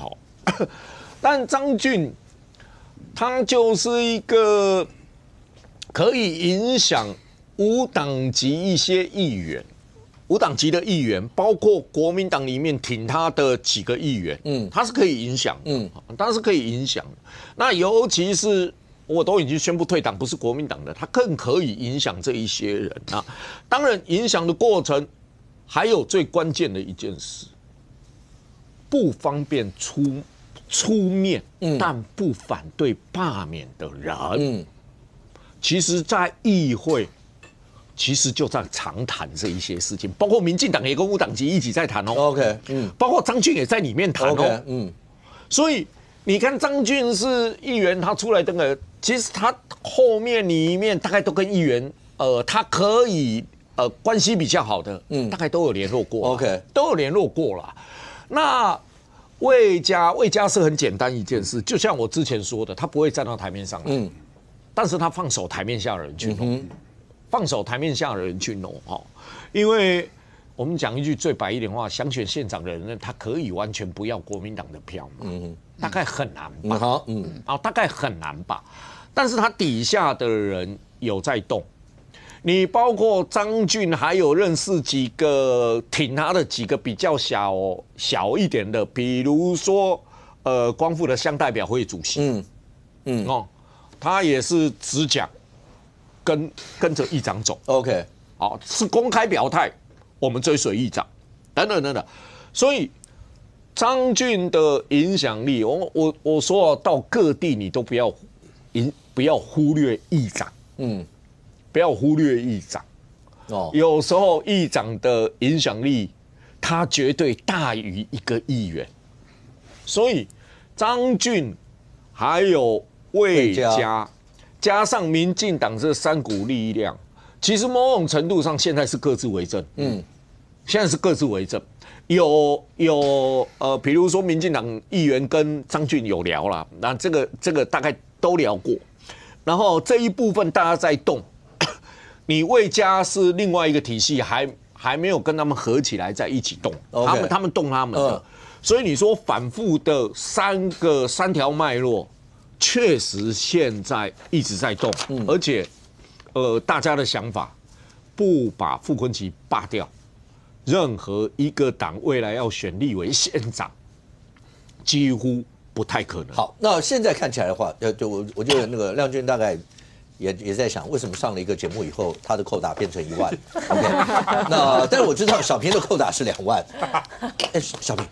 但张俊，他就是一个可以影响无党籍一些议员。无党籍的议员，包括国民党里面挺他的几个议员，他是可以影响，他是可以影响。那尤其是我都已经宣布退党，不是国民党的，他更可以影响这一些人啊。当然，影响的过程还有最关键的一件事，不方便出面，但不反对罢免的人，其实，在议会。其实就在常谈这一些事情，包括民进党也跟无党籍一起在谈OK， 包括张俊也在里面谈所以你看张俊是议员，他出来登了，其实他后面里面大概都跟议员，他可以关系比较好的，大概都有联络过，OK， 都有联络过了。那魏家是很简单一件事，就像我之前说的，他不会站到台面上来，但是他放手台面下的人去弄。放手台面下的人去弄因为我们讲一句最白一点话，想选县长的人呢，他可以完全不要国民党的票嘛，大概很难吧，大概很难吧。但是他底下的人有在动，你包括张俊，还有认识几个挺他的几个比较小一点的，比如说光复的乡代表会主席，他也是只讲。跟着议长走 ，OK， 是公开表态，我们追随议长，等等，所以张俊的影响力，我说到各地你都不要忽略议长，不要忽略议长，有时候议长的影响力，他绝对大于一个议员，所以张俊还有魏家。加上民进党这3股力量，其实某种程度上现在是各自为政。现在是各自为政。比如说民进党议员跟张俊有聊啦，那这个大概都聊过。然后这一部分大家在动，你魏家是另外一个体系，还没有跟他们合起来在一起动。他们动他们的，所以你说反复的3条脉络。确实现在一直在动，而且，大家的想法不把傅昆萁罢掉，任何一个党未来要选立委县长，几乎不太可能。好，那现在看起来的话，就我觉得那个亮君大概也在想，为什么上了一个节目以后，他的扣打变成1万 ？OK， 那但是我知道小平的扣打是2万。哎，小平，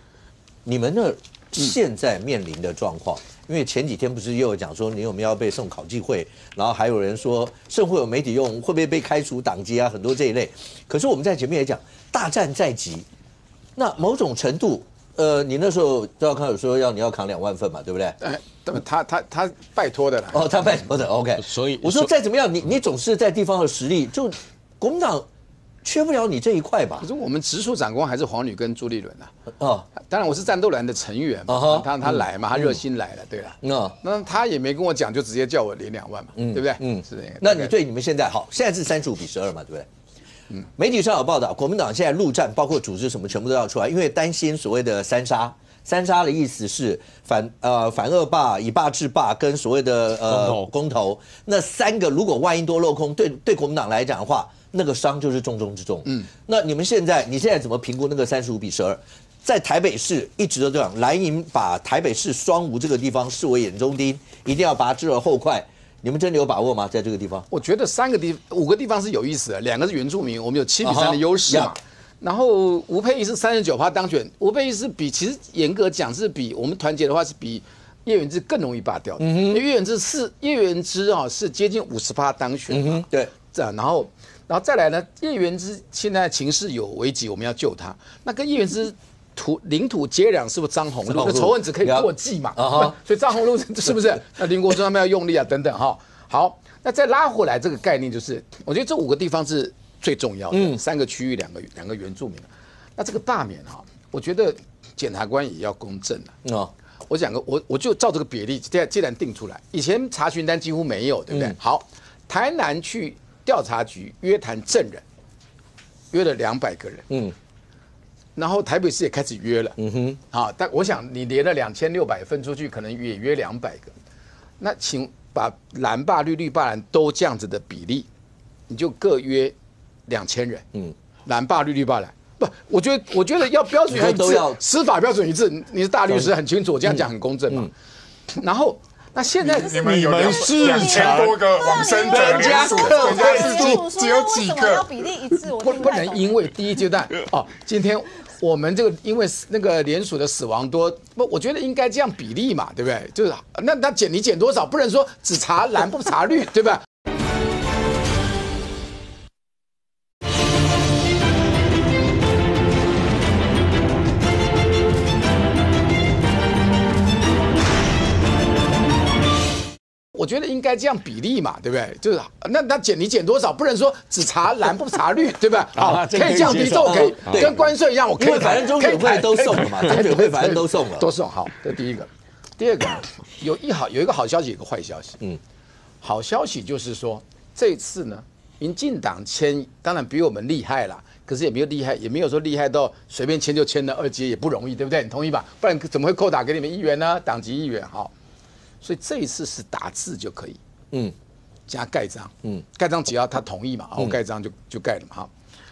你们那现在面临的状况，因为前几天不是又有讲说你有没有要被送考纪会，然后还有人说甚会有媒体用会不会被开除党籍啊，很多这一类。可是我们在前面也讲，大战在即，那某种程度。你那时候赵少康有说你要扛2万份嘛，对不对？他拜托的啦。哦，他拜托的 ，OK。所以我说再怎么样，你总是在地方的实力，就国民党缺不了你这一块吧？可是我们直属长官还是黄旅跟朱立伦啊。哦，当然我是战斗蓝的成员嘛，他来嘛，他热心来了，对了。那他也没跟我讲，就直接叫我领2万嘛，对不对？是的。那你对你们现在好，现在是35-12嘛，对不对？媒体上有报道，国民党现在陆战，包括组织什么，全部都要出来，因为担心所谓的三杀。三杀的意思是反恶霸、以霸制霸跟所谓的公投。那3个如果万一都落空，对国民党来讲的话，那个伤就是重中之重。那你现在怎么评估那个35-12？在台北市一直都这样，蓝营把台北市双吴这个地方视为眼中钉，一定要拔之而后快。你们真的有把握吗？在这个地方，我觉得5个地方是有意思的，2个是原住民，我们有7-3的优势嘛。然后吴佩仪是39%当选，吴佩仪是其实严格讲是比我们团结的话是比叶元之更容易罢掉的。因为叶元之是接近50%当选嘛。对，这样，然后再来呢，叶元之现在情势有危急，我们要救他。那跟叶元之领土接壤是不是张宏陆？那仇恨值可以过季嘛？所以张宏陆是不是？那林国忠他们要用力啊，等等哈。好，那再拉回来这个概念就是，我觉得这5个地方是最重要的，3个区域两个原住民。那这个罢免我觉得检察官也要公正了。我讲我就照这个比例，既然定出来，以前查询单几乎没有，对不对？好，台南去调查局约谈证人，约了200个人。然后台北市也开始约了，好，但我想你连了2600分出去，可能也约200个。那请把蓝霸绿霸蓝都这样子的比例，你就各约2000人。蓝霸绿霸蓝，不，我觉得要标准一致，司法标准一致。你是大律师，很清楚，我这样讲很公正嘛。然后。那现在你们有2000多个往生者，人家是只有几个，要比例一致，不能因为第一阶段今天我们这个因为那个联署的死亡多，不，我觉得应该这样比例嘛，对不对？就是那你减多少，不能说只查蓝不查绿，对吧？我觉得应该这样比例嘛，对不对？就是那你减多少，不能说只查蓝不查绿，对吧？好，可以降低这可以跟关税一样，我可以，反正中选会都送了嘛，中选会反正都送了，都送。好，这第一个。第二个，有一个好消息，有一个坏消息。好消息就是说，这一次呢，民进党签当然比我们厉害啦，可是也没有厉害，也没有说厉害到随便签就签了2阶也不容易，对不对？你同意吧？不然怎么会扣打给你们议员呢？党籍议员好。所以这一次是打字就可以，加盖章，盖章只要他同意嘛，然后盖章就盖了嘛，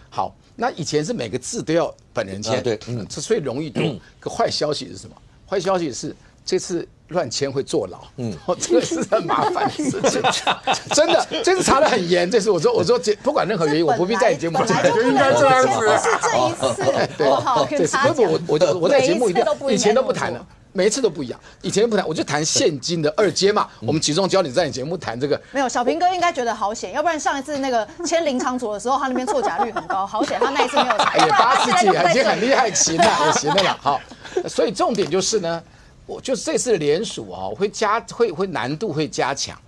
好，那以前是每个字都要本人签，对，这所以容易多。可坏消息是什么？坏消息是这次乱签会坐牢，这个是很麻烦的事情，真的，这次查得很严。这次我说不管任何原因，我不必在节目讲，就应该这样子。是这一次，好，跟他讲，我在节目一定以前都不谈了。每一次都不一样，以前不谈，我就谈现今的2阶嘛。我们集中焦点在你节目谈这个。没有，小平哥应该觉得好险，要不然上一次那个签林长佐的时候，他那边错假率很高，好险他那一次没有查。也80几，已经很厉害，行了，也行了啦。好，所以重点就是呢，我就这次的联署会难度会加强，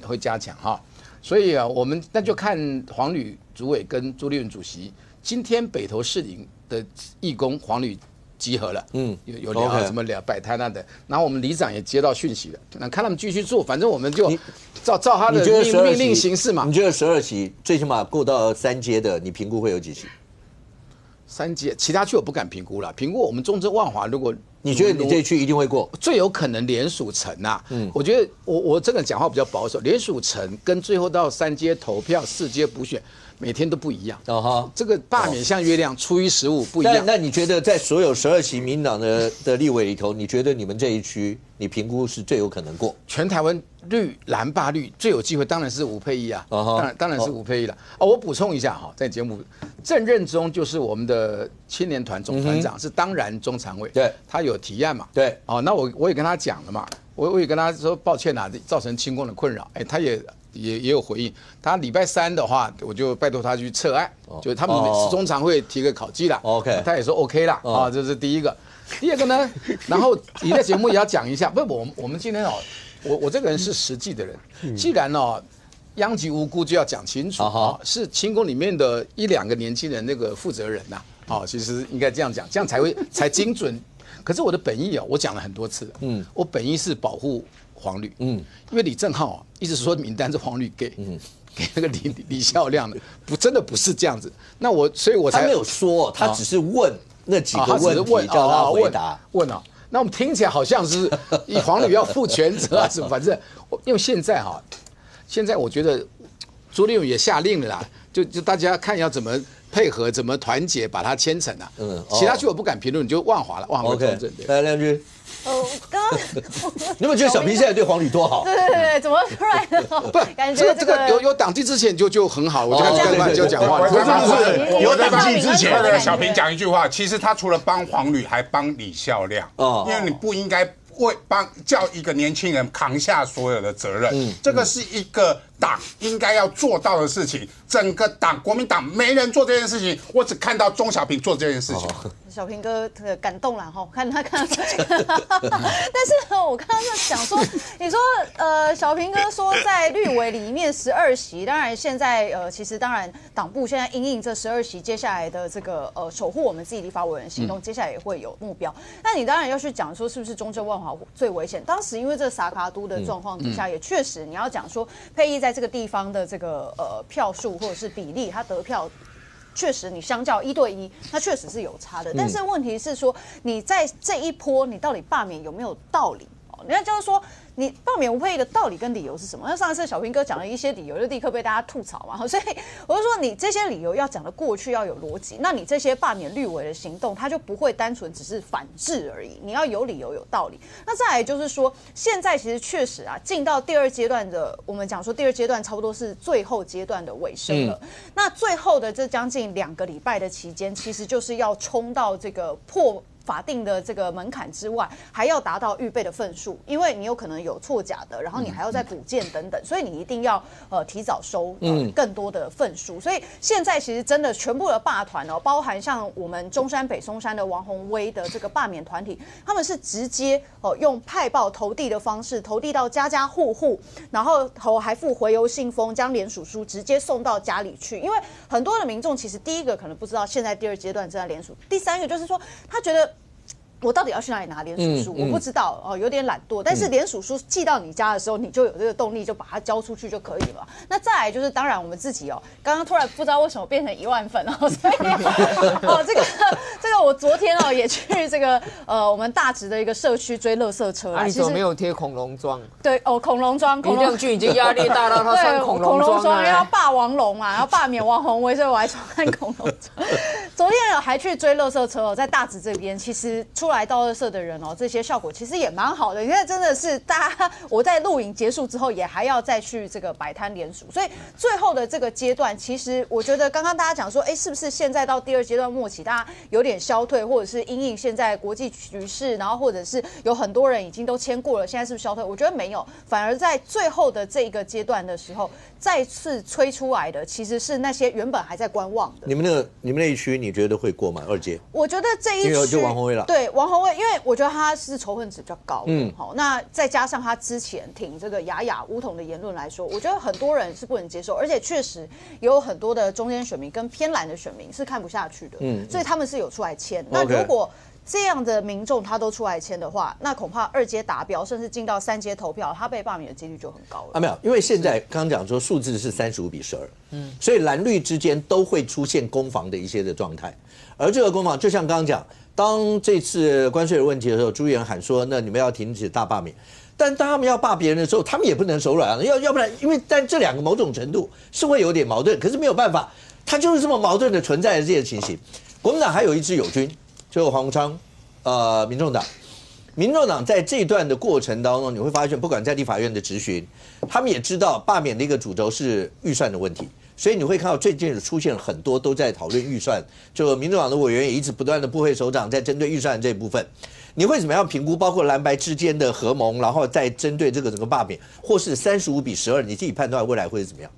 会加强哈。所以我们那就看黄旅主委跟朱立伦主席今天北投士林的义工黄旅。集合了，有聊什么聊摆摊的，然后我们里长也接到讯息了，那看他们继续做，反正我们就照他的命令行事嘛。你觉得12期最起码过到3阶的，你评估会有几期？3阶，其他区我不敢评估了。评估我们中正万华，如果你觉得你这区一定会过，最有可能联署成啊。我觉得我这个讲话比较保守，联署成跟最后到3阶投票、4阶补选，每天都不一样。这个罢免像月亮，初一十五不一样。那你觉得在所有12席民进党的立委里头，你觉得你们这一区，你评估是最有可能过？全台湾绿蓝罢绿最有机会，当然是吴沛忆啊，当然是吴沛忆了。我补充一下哈，在节目郑任中就是我们的青年团总团长，是当然中常委，对，他有提案嘛，对，那我也跟他讲了嘛，我也跟他说抱歉啊，造成青工的困扰，他也有回应。他礼拜3的话，我就拜托他去撤案，就他们中常会提个考绩啦 ，OK， 他也说 OK 啦，这是第一个。第二个呢，然后你在节目也要讲一下，不，我们今天我这个人是实际的人，既然殃及无辜就要讲清楚是青工里面的1、2个年轻人那个负责人呐，其实应该这样讲，这样才精准。可是我的本意我讲了很多次，我本意是保护黄旅，因为李正皓一直说名单是黄旅给那个李孝亮的，真的不是这样子。所以我才他没有说，他只是问那几个问题叫他回答。问那我们听起来好像是黄旅要负全责啊什么，反正因为现在我觉得朱立伦也下令了啦，就大家看要怎么配合，怎么团结，把它牵成啊。其他区我不敢评论，你就万华了，万华中正。来，亮君。刚刚你有没有觉得小平现在对黄旅多好？对，怎么突然不？感觉这个有党纪之前就很好，我就开始讲话。有党纪之前，小平讲一句话，其实他除了帮黄旅，还帮李孝亮。因为你不应该叫一个年轻人扛下所有的责任，这个是一个党应该要做到的事情。整个党国民党没人做这件事情，我只看到钟小平做这件事情。小平哥感动了哈，看他但是我刚刚就想说，你说小平哥说在绿委里面12席，当然现在其实当然党部现在因应这12席接下来的这个守护我们自己立法委员行动，接下来也会有目标。那你当然要去讲说是不是中正万华最危险？当时因为这萨卡都的状况底下，也确实你要讲说沛忆在这个地方的这个票数或者是比例，他得票。确实，你相较1对1，那确实是有差的。但是问题是说，你在这一波，你到底罢免有没有道理？人家就是说，你罢免吴沛忆的道理跟理由是什么？那上一次小平哥讲了一些理由，就立刻被大家吐槽嘛。所以我就说，你这些理由要讲得过去，要有逻辑。那你这些罢免绿委的行动，它就不会单纯只是反制而已。你要有理由、有道理。那再来就是说，现在其实确实进到第2阶段的，我们讲说第2阶段差不多是最后阶段的尾声了。那最后的这将近2个礼拜的期间，其实就是要冲到这个破法定的这个门槛之外，还要达到预备的份数，因为你有可能有错假的，然后你还要再补件等等，所以你一定要提早收更多的份数。所以现在其实真的全部的罢团包含像我们中山北松山的王宏威的这个罢免团体，他们是直接用派报投递的方式投递到家家户户，然后还附回邮信封，将联署书直接送到家里去。因为很多的民众其实第一个可能不知道现在第2阶段正在联署，第3个就是说他觉得。我到底要去哪里拿联署书？我不知道有点懒惰。但是联署书寄到你家的时候，你就有这个动力，就把它交出去就可以了。那再来就是，当然我们自己刚刚突然不知道为什么变成1万粉所以这个我昨天也去这个我们大直的一个社区追垃圾车你怎么没有贴恐龙装？对恐龙装，李亮君已经压力大到他穿恐龙装因为要罢王龙嘛，要罢免王宏威，所以我还穿恐龙装。昨天还去追垃圾车在大直这边，其实出来倒垃圾的人这些效果其实也蛮好的。因为真的是大家，我在录影结束之后，也还要再去这个摆摊联署，所以最后的这个阶段，其实我觉得刚刚大家讲说，是不是现在到第2阶段末期，大家有点消退，或者是因应现在国际局势，然后或者是有很多人已经都签过了，现在是不是消退？我觉得没有，反而在最后的这一个阶段的时候，再次催出来的其实是那些原本还在观望的。你们那一区，你觉得会过吗？2阶？我觉得这一区就王宏威了。对王宏威，因为我觉得他是仇恨值比较高。好，那再加上他之前挺这个雅雅巫统的言论来说，我觉得很多人是不能接受，而且确实也有很多的中间选民跟偏蓝的选民是看不下去的。所以他们是有出来签。那如果这样的民众他都出来签的话，那恐怕2阶达标，甚至进到3阶投票，他被罢免的几率就很高了。没有，因为现在刚刚讲说数字是35-12，所以蓝绿之间都会出现攻防的一些的状态，而这个攻防就像刚刚讲，当这次关税的问题的时候，朱立伦喊说，那你们要停止大罢免。但当他们要罢别人的时候，他们也不能手软要不然，因为但这2个某种程度是会有点矛盾，可是没有办法。它就是这么矛盾的存在的这些情形。国民党还有一支友军，就是黄国昌，民众党。民众党在这一段的过程当中，你会发现，不管在立法院的质询，他们也知道罢免的一个主轴是预算的问题，所以你会看到最近出现很多都在讨论预算，就民众党的委员也一直不断的部会首长在针对预算这一部分，你会怎么样评估？包括蓝白之间的合盟，然后再针对这个整个罢免，或是35-12，你自己判断未来会是怎么样？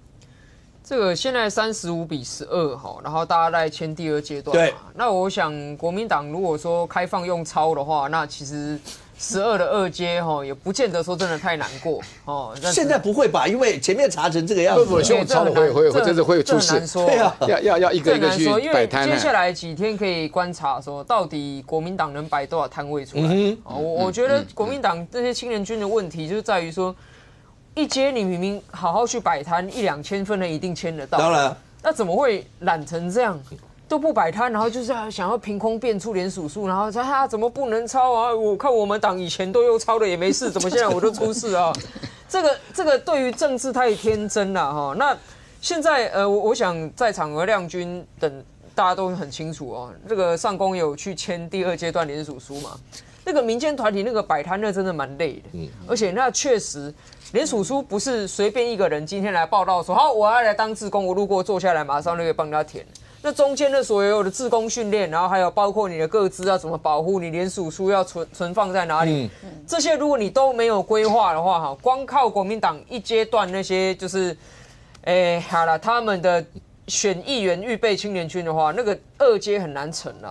这个现在35-12哈，然后大家在签第2阶段嘛。那我想国民党如果说开放用抄的话，那其实12的2阶哈也不见得说真的太难过哦。现在不会吧？因为前面查成这个样子，不用抄的会真的会出事。对啊，要一个一个去摆摊。因为接下来几天可以观察说，到底国民党能摆多少摊位出来。我觉得国民党这些青年军的问题就是在于说。1阶你明明好好去摆摊，1-2千份的一定签得到。当然，那怎么会懒成这样，都不摆摊，然后就是想要凭空变出联署数，然后说怎么不能抄啊？我看我们党以前都又抄了也没事，怎么现在我就出事啊？这个对于政治太天真了哈。那现在我想在场的亮君等大家都很清楚哦，这个上公有去签第2阶段联署书嘛？那个民间团体那个摆摊那真的蛮累的，而且那确实。联署书不是随便一个人今天来报道说好我要来当志工，我路过坐下来马上就可以帮他填。那中间的所有的志工训练，然后还有包括你的个资要怎么保护，你联署书要存放在哪里，这些如果你都没有规划的话，哈，光靠国民党1阶段那些就是，好了，他们的选议员预备青年军的话，那个2阶很难成了。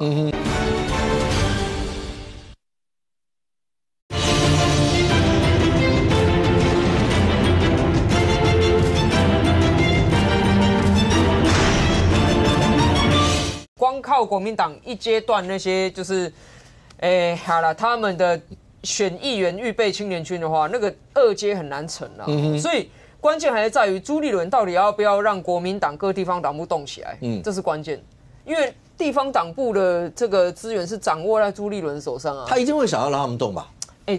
光靠国民党1阶段那些就是，好了，他们的选议员预备青年军的话，那个2阶很难成了。所以关键还是在于朱立伦到底要不要让国民党各地方党部动起来，这是关键。因为地方党部的这个资源是掌握在朱立伦手上啊，他一定会想要让他们动吧？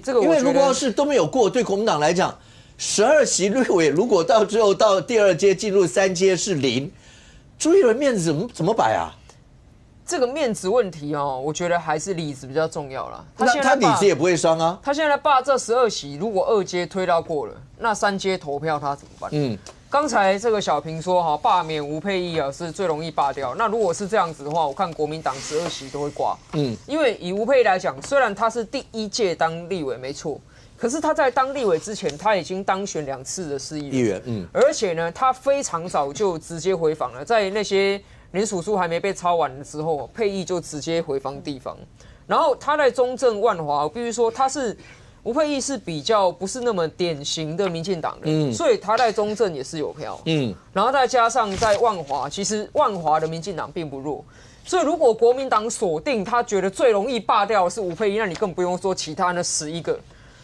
这个因为如果要是都没有过，对国民党来讲，12席立委如果到最后到第2阶进入3阶是0，朱立伦面子怎么摆啊？这个面子问题哦，我觉得还是里子比较重要啦。他里子也不会伤啊。他现在罢这12席，如果2阶推到过了，那3阶投票他怎么办？刚才这个小平说哈，罢免吴沛忆啊是最容易罢掉。那如果是这样子的话，我看国民党12席都会挂。因为以吴沛忆来讲，虽然他是第1届当立委没错，可是他在当立委之前，他已经当选2次的市议员。而且呢，他非常早就直接回访了，在那些联署书还没被抄完的时候，沛忆就直接回访地方。然后他在中正万华，我必须说吴沛忆是比较不是那么典型的民进党人，所以他在中正也是有票。然后再加上在万华，其实万华的民进党并不弱。所以如果国民党锁定他觉得最容易罢掉的是吴沛忆，那你更不用说其他那11个。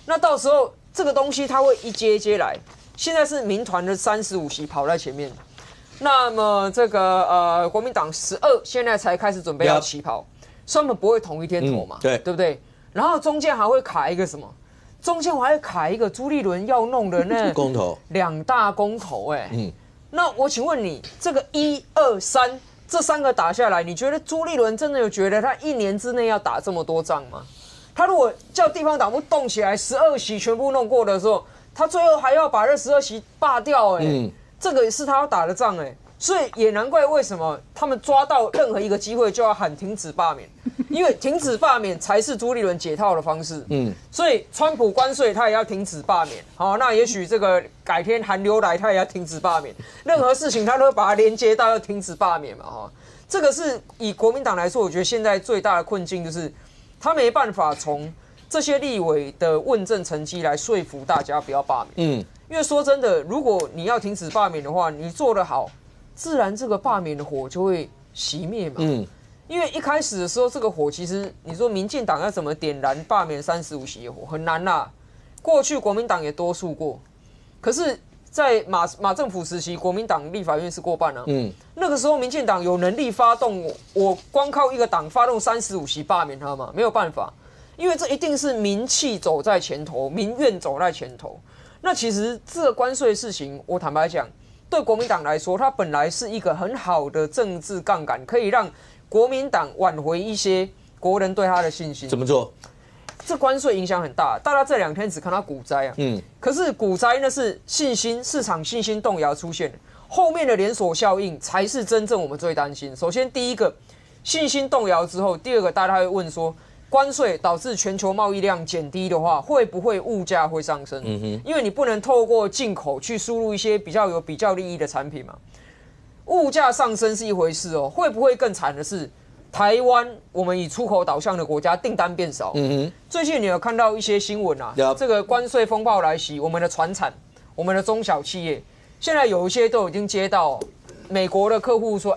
那到时候这个东西他会一阶一阶来。现在是民团的35席跑在前面。那么这个国民党12现在才开始准备要起跑，所以他们不会同一天投嘛，对不对？然后中间还会卡一个什么？中间我还会卡一个朱立伦要弄的那公投2大公投，那我请问你，这个1、2、3这3个打下来，你觉得朱立伦真的有觉得他1年之内要打这么多仗吗？他如果叫地方党部动起来，12席全部弄过的时候，他最后还要把这12席罢掉，这个是他要打的仗，所以也难怪为什么他们抓到任何一个机会就要喊停止罢免，因为停止罢免才是朱立伦解套的方式。所以川普关税他也要停止罢免，好，那也许这个改天寒流来他也要停止罢免，任何事情他都会把它连接到要停止罢免嘛，哈，这个是以国民党来说，我觉得现在最大的困境就是他没办法从这些立委的问政成绩来说服大家不要罢免。因为说真的，如果你要停止罢免的话，你做得好，自然这个罢免的火就会熄灭嘛。因为一开始的时候，这个火其实你说民进党要怎么点燃罢免35席的火，很难啦。过去国民党也多数过，可是，在马政府时期，国民党立法院是过半啊。那个时候民进党有能力发动，我光靠一个党发动35席罢免他吗？没有办法，因为这一定是民气走在前头，民怨走在前头。那其实这个关税事情，我坦白讲，对国民党来说，它本来是一个很好的政治杠杆，可以让国民党挽回一些国人对他的信心。怎么做？这关税影响很大，大家这2天只看到股灾啊，可是股灾那是市场信心动摇出现的，后面的连锁效应才是真正我们最担心。首先，第一个信心动摇之后，第二个大家会问说，关税导致全球贸易量减低的话，会不会物价会上升？因为你不能透过进口去输入一些比较有比较利益的产品嘛。物价上升是一回事哦，会不会更惨的是？台湾，我们以出口导向的国家，订单变少。最近你有看到一些新闻啊？这个关税风暴来袭，我们的传产、我们的中小企业，现在有一些都已经接到美国的客户说：“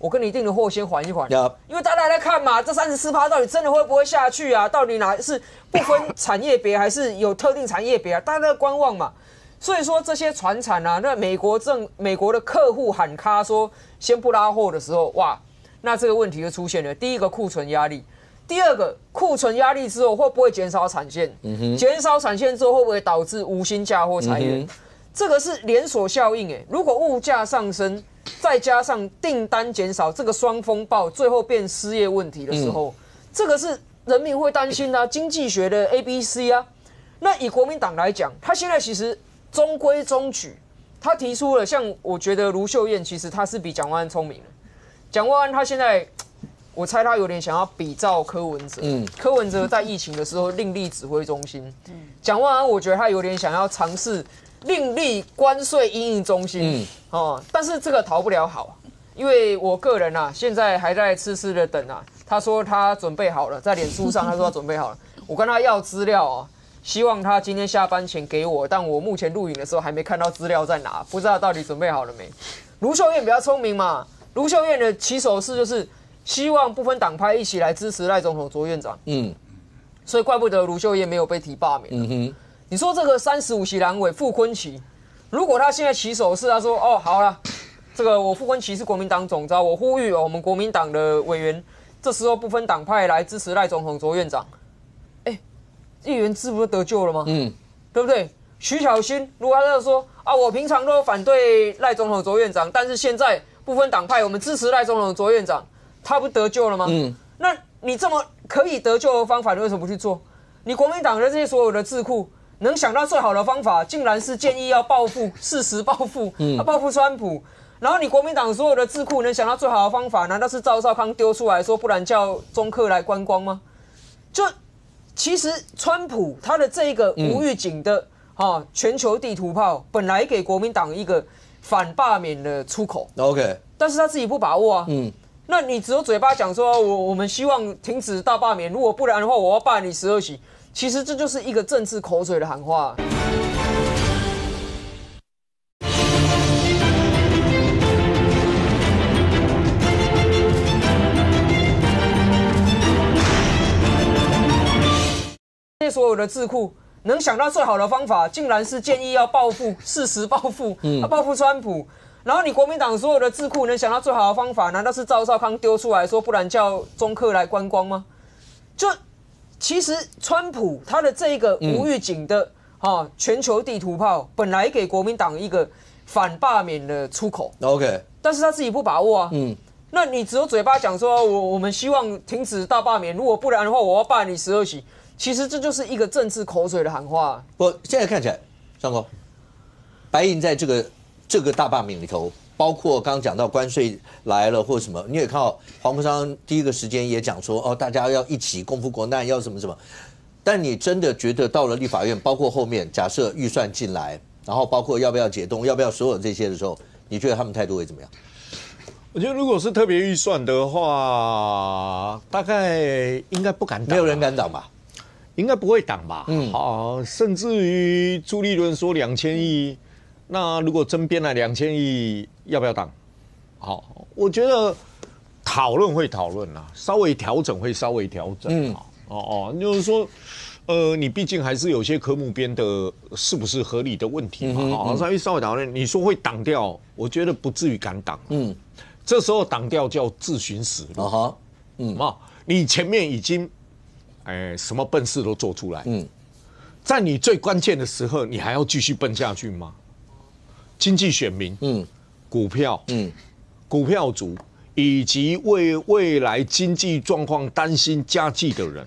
我跟你订的货先缓一缓，因为大家在看嘛，这34%到底真的会不会下去啊？到底哪是不分产业别，还是有特定产业别啊？大家在观望嘛。所以说这些传产啊，那美国的客户喊卡说先不拉货的时候，哇！”那这个问题就出现了，第一个库存压力，第二个库存压力之后会不会减少产线？减少产线之后会不会导致无薪假或裁员？这个是连锁效应如果物价上升，再加上订单减少，这个双风暴最后变失业问题的时候，这个是人民会担心的啊，经济学的 ABC 啊。那以国民党来讲，他现在其实中规中矩，他提出了像我觉得卢秀燕其实他是比蒋万安聪明的。蒋万安他现在，我猜他有点想要比照柯文哲。柯文哲在疫情的时候另立指挥中心。蒋万安我觉得他有点想要尝试另立关税因应中心。但是这个逃不了好，因为我个人啊，现在还在痴的等啊。他说他准备好了，在脸书上他说他准备好了，我跟他要资料啊，希望他今天下班前给我，但我目前录影的时候还没看到资料在哪，不知道到底准备好了没。卢秀燕比较聪明嘛。卢秀燕的起手式就是希望不分党派一起来支持赖总统、卓院长。所以怪不得卢秀燕没有被提罢免。你说这个35席蓝委傅崐萁，如果他现在起手式，他说好了，这个我傅崐萁是国民党总召，我呼吁我们国民党的委员，这时候不分党派来支持赖总统、卓院长。议员是不是得救了吗？对不对？徐巧芯如果他就说我平常都反对赖总统、卓院长，但是现在不分党派，我们支持赖总统、卓院长，他不得救了吗？那你这么可以得救的方法，你为什么不去做？你国民党的这些所有的智库，能想到最好的方法，竟然是建议要报复，事实报复，报复川普。然后你国民党所有的智库能想到最好的方法，难道是赵少康丢出来说，不然叫中客来观光吗？就其实川普他的这个无预警的全球地图炮，本来给国民党一个反罢免的出口 ，OK， 但是他自己不把握啊。那你只有嘴巴讲说，我们希望停止大罢免，如果不然的话，我要罢你12席。其实这就是一个政治口水的喊话。这所有的智库能想到最好的方法，竟然是建议要报复，事实报复，报复川普。然后你国民党所有的智库能想到最好的方法，难道是赵少康丢出来说，不然叫中客来观光吗？就其实川普他的这个无预警的全球地图炮，本来给国民党一个反罢免的出口 ，OK， 但是他自己不把握啊。那你只有嘴巴讲说，我们希望停止大罢免，如果不然的话，我要罢你12席。其实这就是一个政治口水的喊话。我现在看起来，上哥，白银在这个大罢免里头，包括刚刚讲到关税来了或什么，你也看到黄国昌第一个时间也讲说，大家要一起共赴国难，要什么什么。但你真的觉得到了立法院，包括后面假设预算进来，然后包括要不要解冻，要不要所有这些的时候，你觉得他们态度会怎么样？我觉得如果是特别预算的话，大概应该不敢挡，没有人敢挡吧？应该不会挡吧？甚至于朱立伦说2000亿，那如果真编了2000亿，要不要挡？好，我觉得讨论会讨论啦，稍微调整会稍微调整。就是说，你毕竟还是有些科目编的是不是合理的问题嘛？稍微讨论。你说会挡掉，我觉得不至于敢挡。这时候挡掉叫自寻死路。你前面已经。什么笨事都做出来，在你最关键的时候，你还要继续笨下去吗？经济选民，股票，股票族，以及为未来经济状况担心家计的人，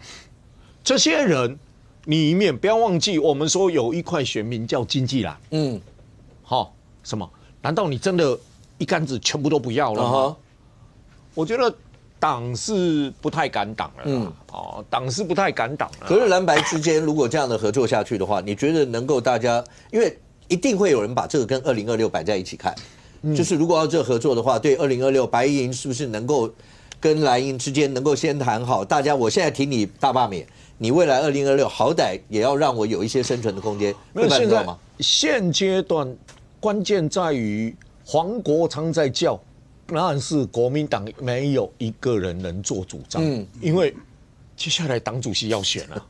这些人里面不要忘记，我们说有一块选民叫经济啦，好，什么？难道你真的一竿子全部都不要了吗？我觉得党是不太敢挡了，党是不太敢挡了。可是蓝白之间如果这样的合作下去的话，你觉得能够大家，因为一定会有人把这个跟2026摆在一起看，就是如果要这合作的话，对2026白营是不是能够跟蓝营之间能够先谈好？大家，我现在挺你大罢免，你未来2026好歹也要让我有一些生存的空间，会办到吗？现阶段关键在于黄国昌在叫，当然是国民党没有一个人能做主张，因为接下来党主席要选了，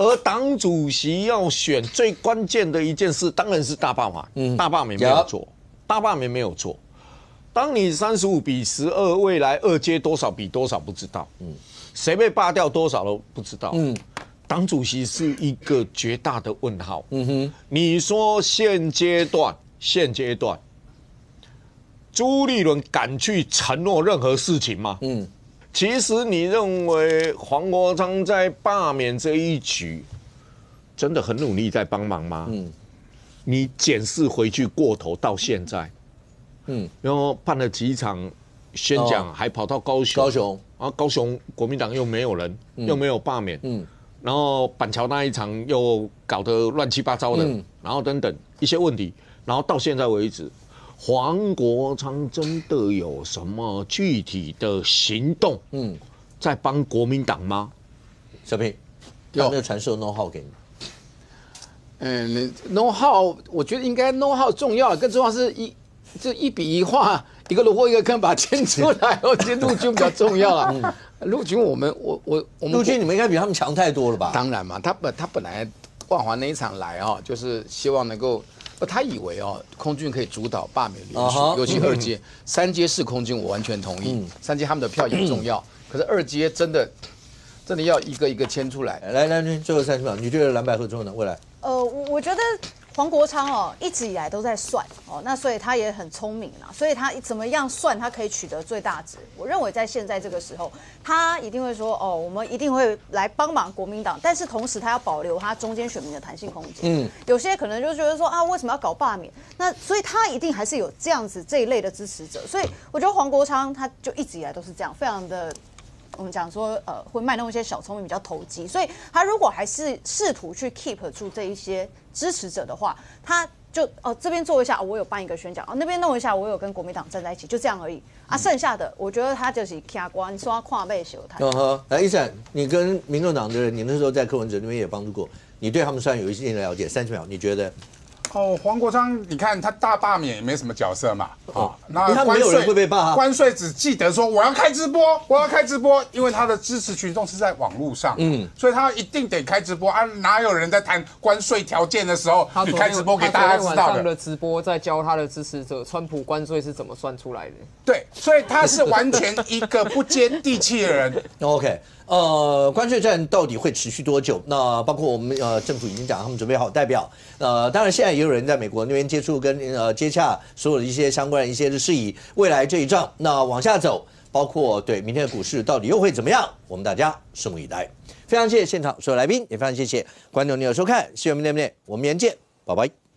而党主席要选最关键的一件事，当然是大罢免，大罢免没有错，当你35-12，未来2阶多少比多少不知道，谁被罢掉多少都不知道，党主席是一个绝大的问号，你说现阶段，朱立伦敢去承诺任何事情吗？其实你认为黄国昌在罢免这一局真的很努力在帮忙吗？你检视回去过头到现在，然后办了几场宣讲，还跑到高雄，然后高雄国民党又没有人，又没有罢免，然后板桥那一场又搞得乱七八糟的，然后等等一些问题，然后到现在为止。黄国昌真的有什么具体的行动？在帮国民党吗？小平有没有传授 know how 给你？know how 我觉得应该 know how 重要，更重要是一笔一画，一个萝卜一个坑把它牵出来，我觉得陆军比较重要了。陆军我们陆军你们应该比他们强太多了吧？当然嘛，他本来万华那一场来就是希望能够。他以为空军可以主导罢免联署，尤其2阶、3阶是空军，我完全同意。3阶他们的票也重要，可是2阶真的要一个一个签出来。来，最后30秒，你觉得蓝白合作呢？未来？我觉得黄国昌一直以来都在算那所以他也很聪明啦，所以他怎么样算他可以取得最大值？我认为在现在这个时候，他一定会说我们一定会来帮忙国民党，但是同时他要保留他中间选民的弹性空间。有些可能就觉得说为什么要搞罢免？那所以他一定还是有这样子这一类的支持者，所以我觉得黄国昌他就一直以来都是这样，非常的。我们讲说，会卖弄一些小聪明，比较投机，所以他如果还是试图去 keep 住这一些支持者的话，他就这边做一下，我有办一个宣讲，那边弄一下，我有跟国民党站在一起，就这样而已剩下的我觉得他就是卡关，说他跨背修台。来，一闪，你跟民众党的人，你那时候在柯文哲那边也帮助过，你对他们算有一定的了解。30秒，你觉得？黄国昌，你看他大罢免也没什么角色嘛，那他没有人会被罢，关税只记得说我要开直播，因为他的支持群众是在网络上，所以他一定得开直播哪有人在谈关税条件的时候，你开直播给大家知道的？他昨天晚上的直播在教他的支持者，川普关税是怎么算出来的？对，所以他是完全一个不接地气的人。OK。关税战到底会持续多久？那包括我们政府已经讲，他们准备好代表。当然现在也有人在美国那边接触跟接洽所有的一些相关的一些事宜。未来这一仗，那往下走，包括对明天的股市到底又会怎么样？我们大家拭目以待。非常谢谢现场所有来宾，也非常谢谢观众朋友收看《新闻面对面》，我们明天见，拜拜。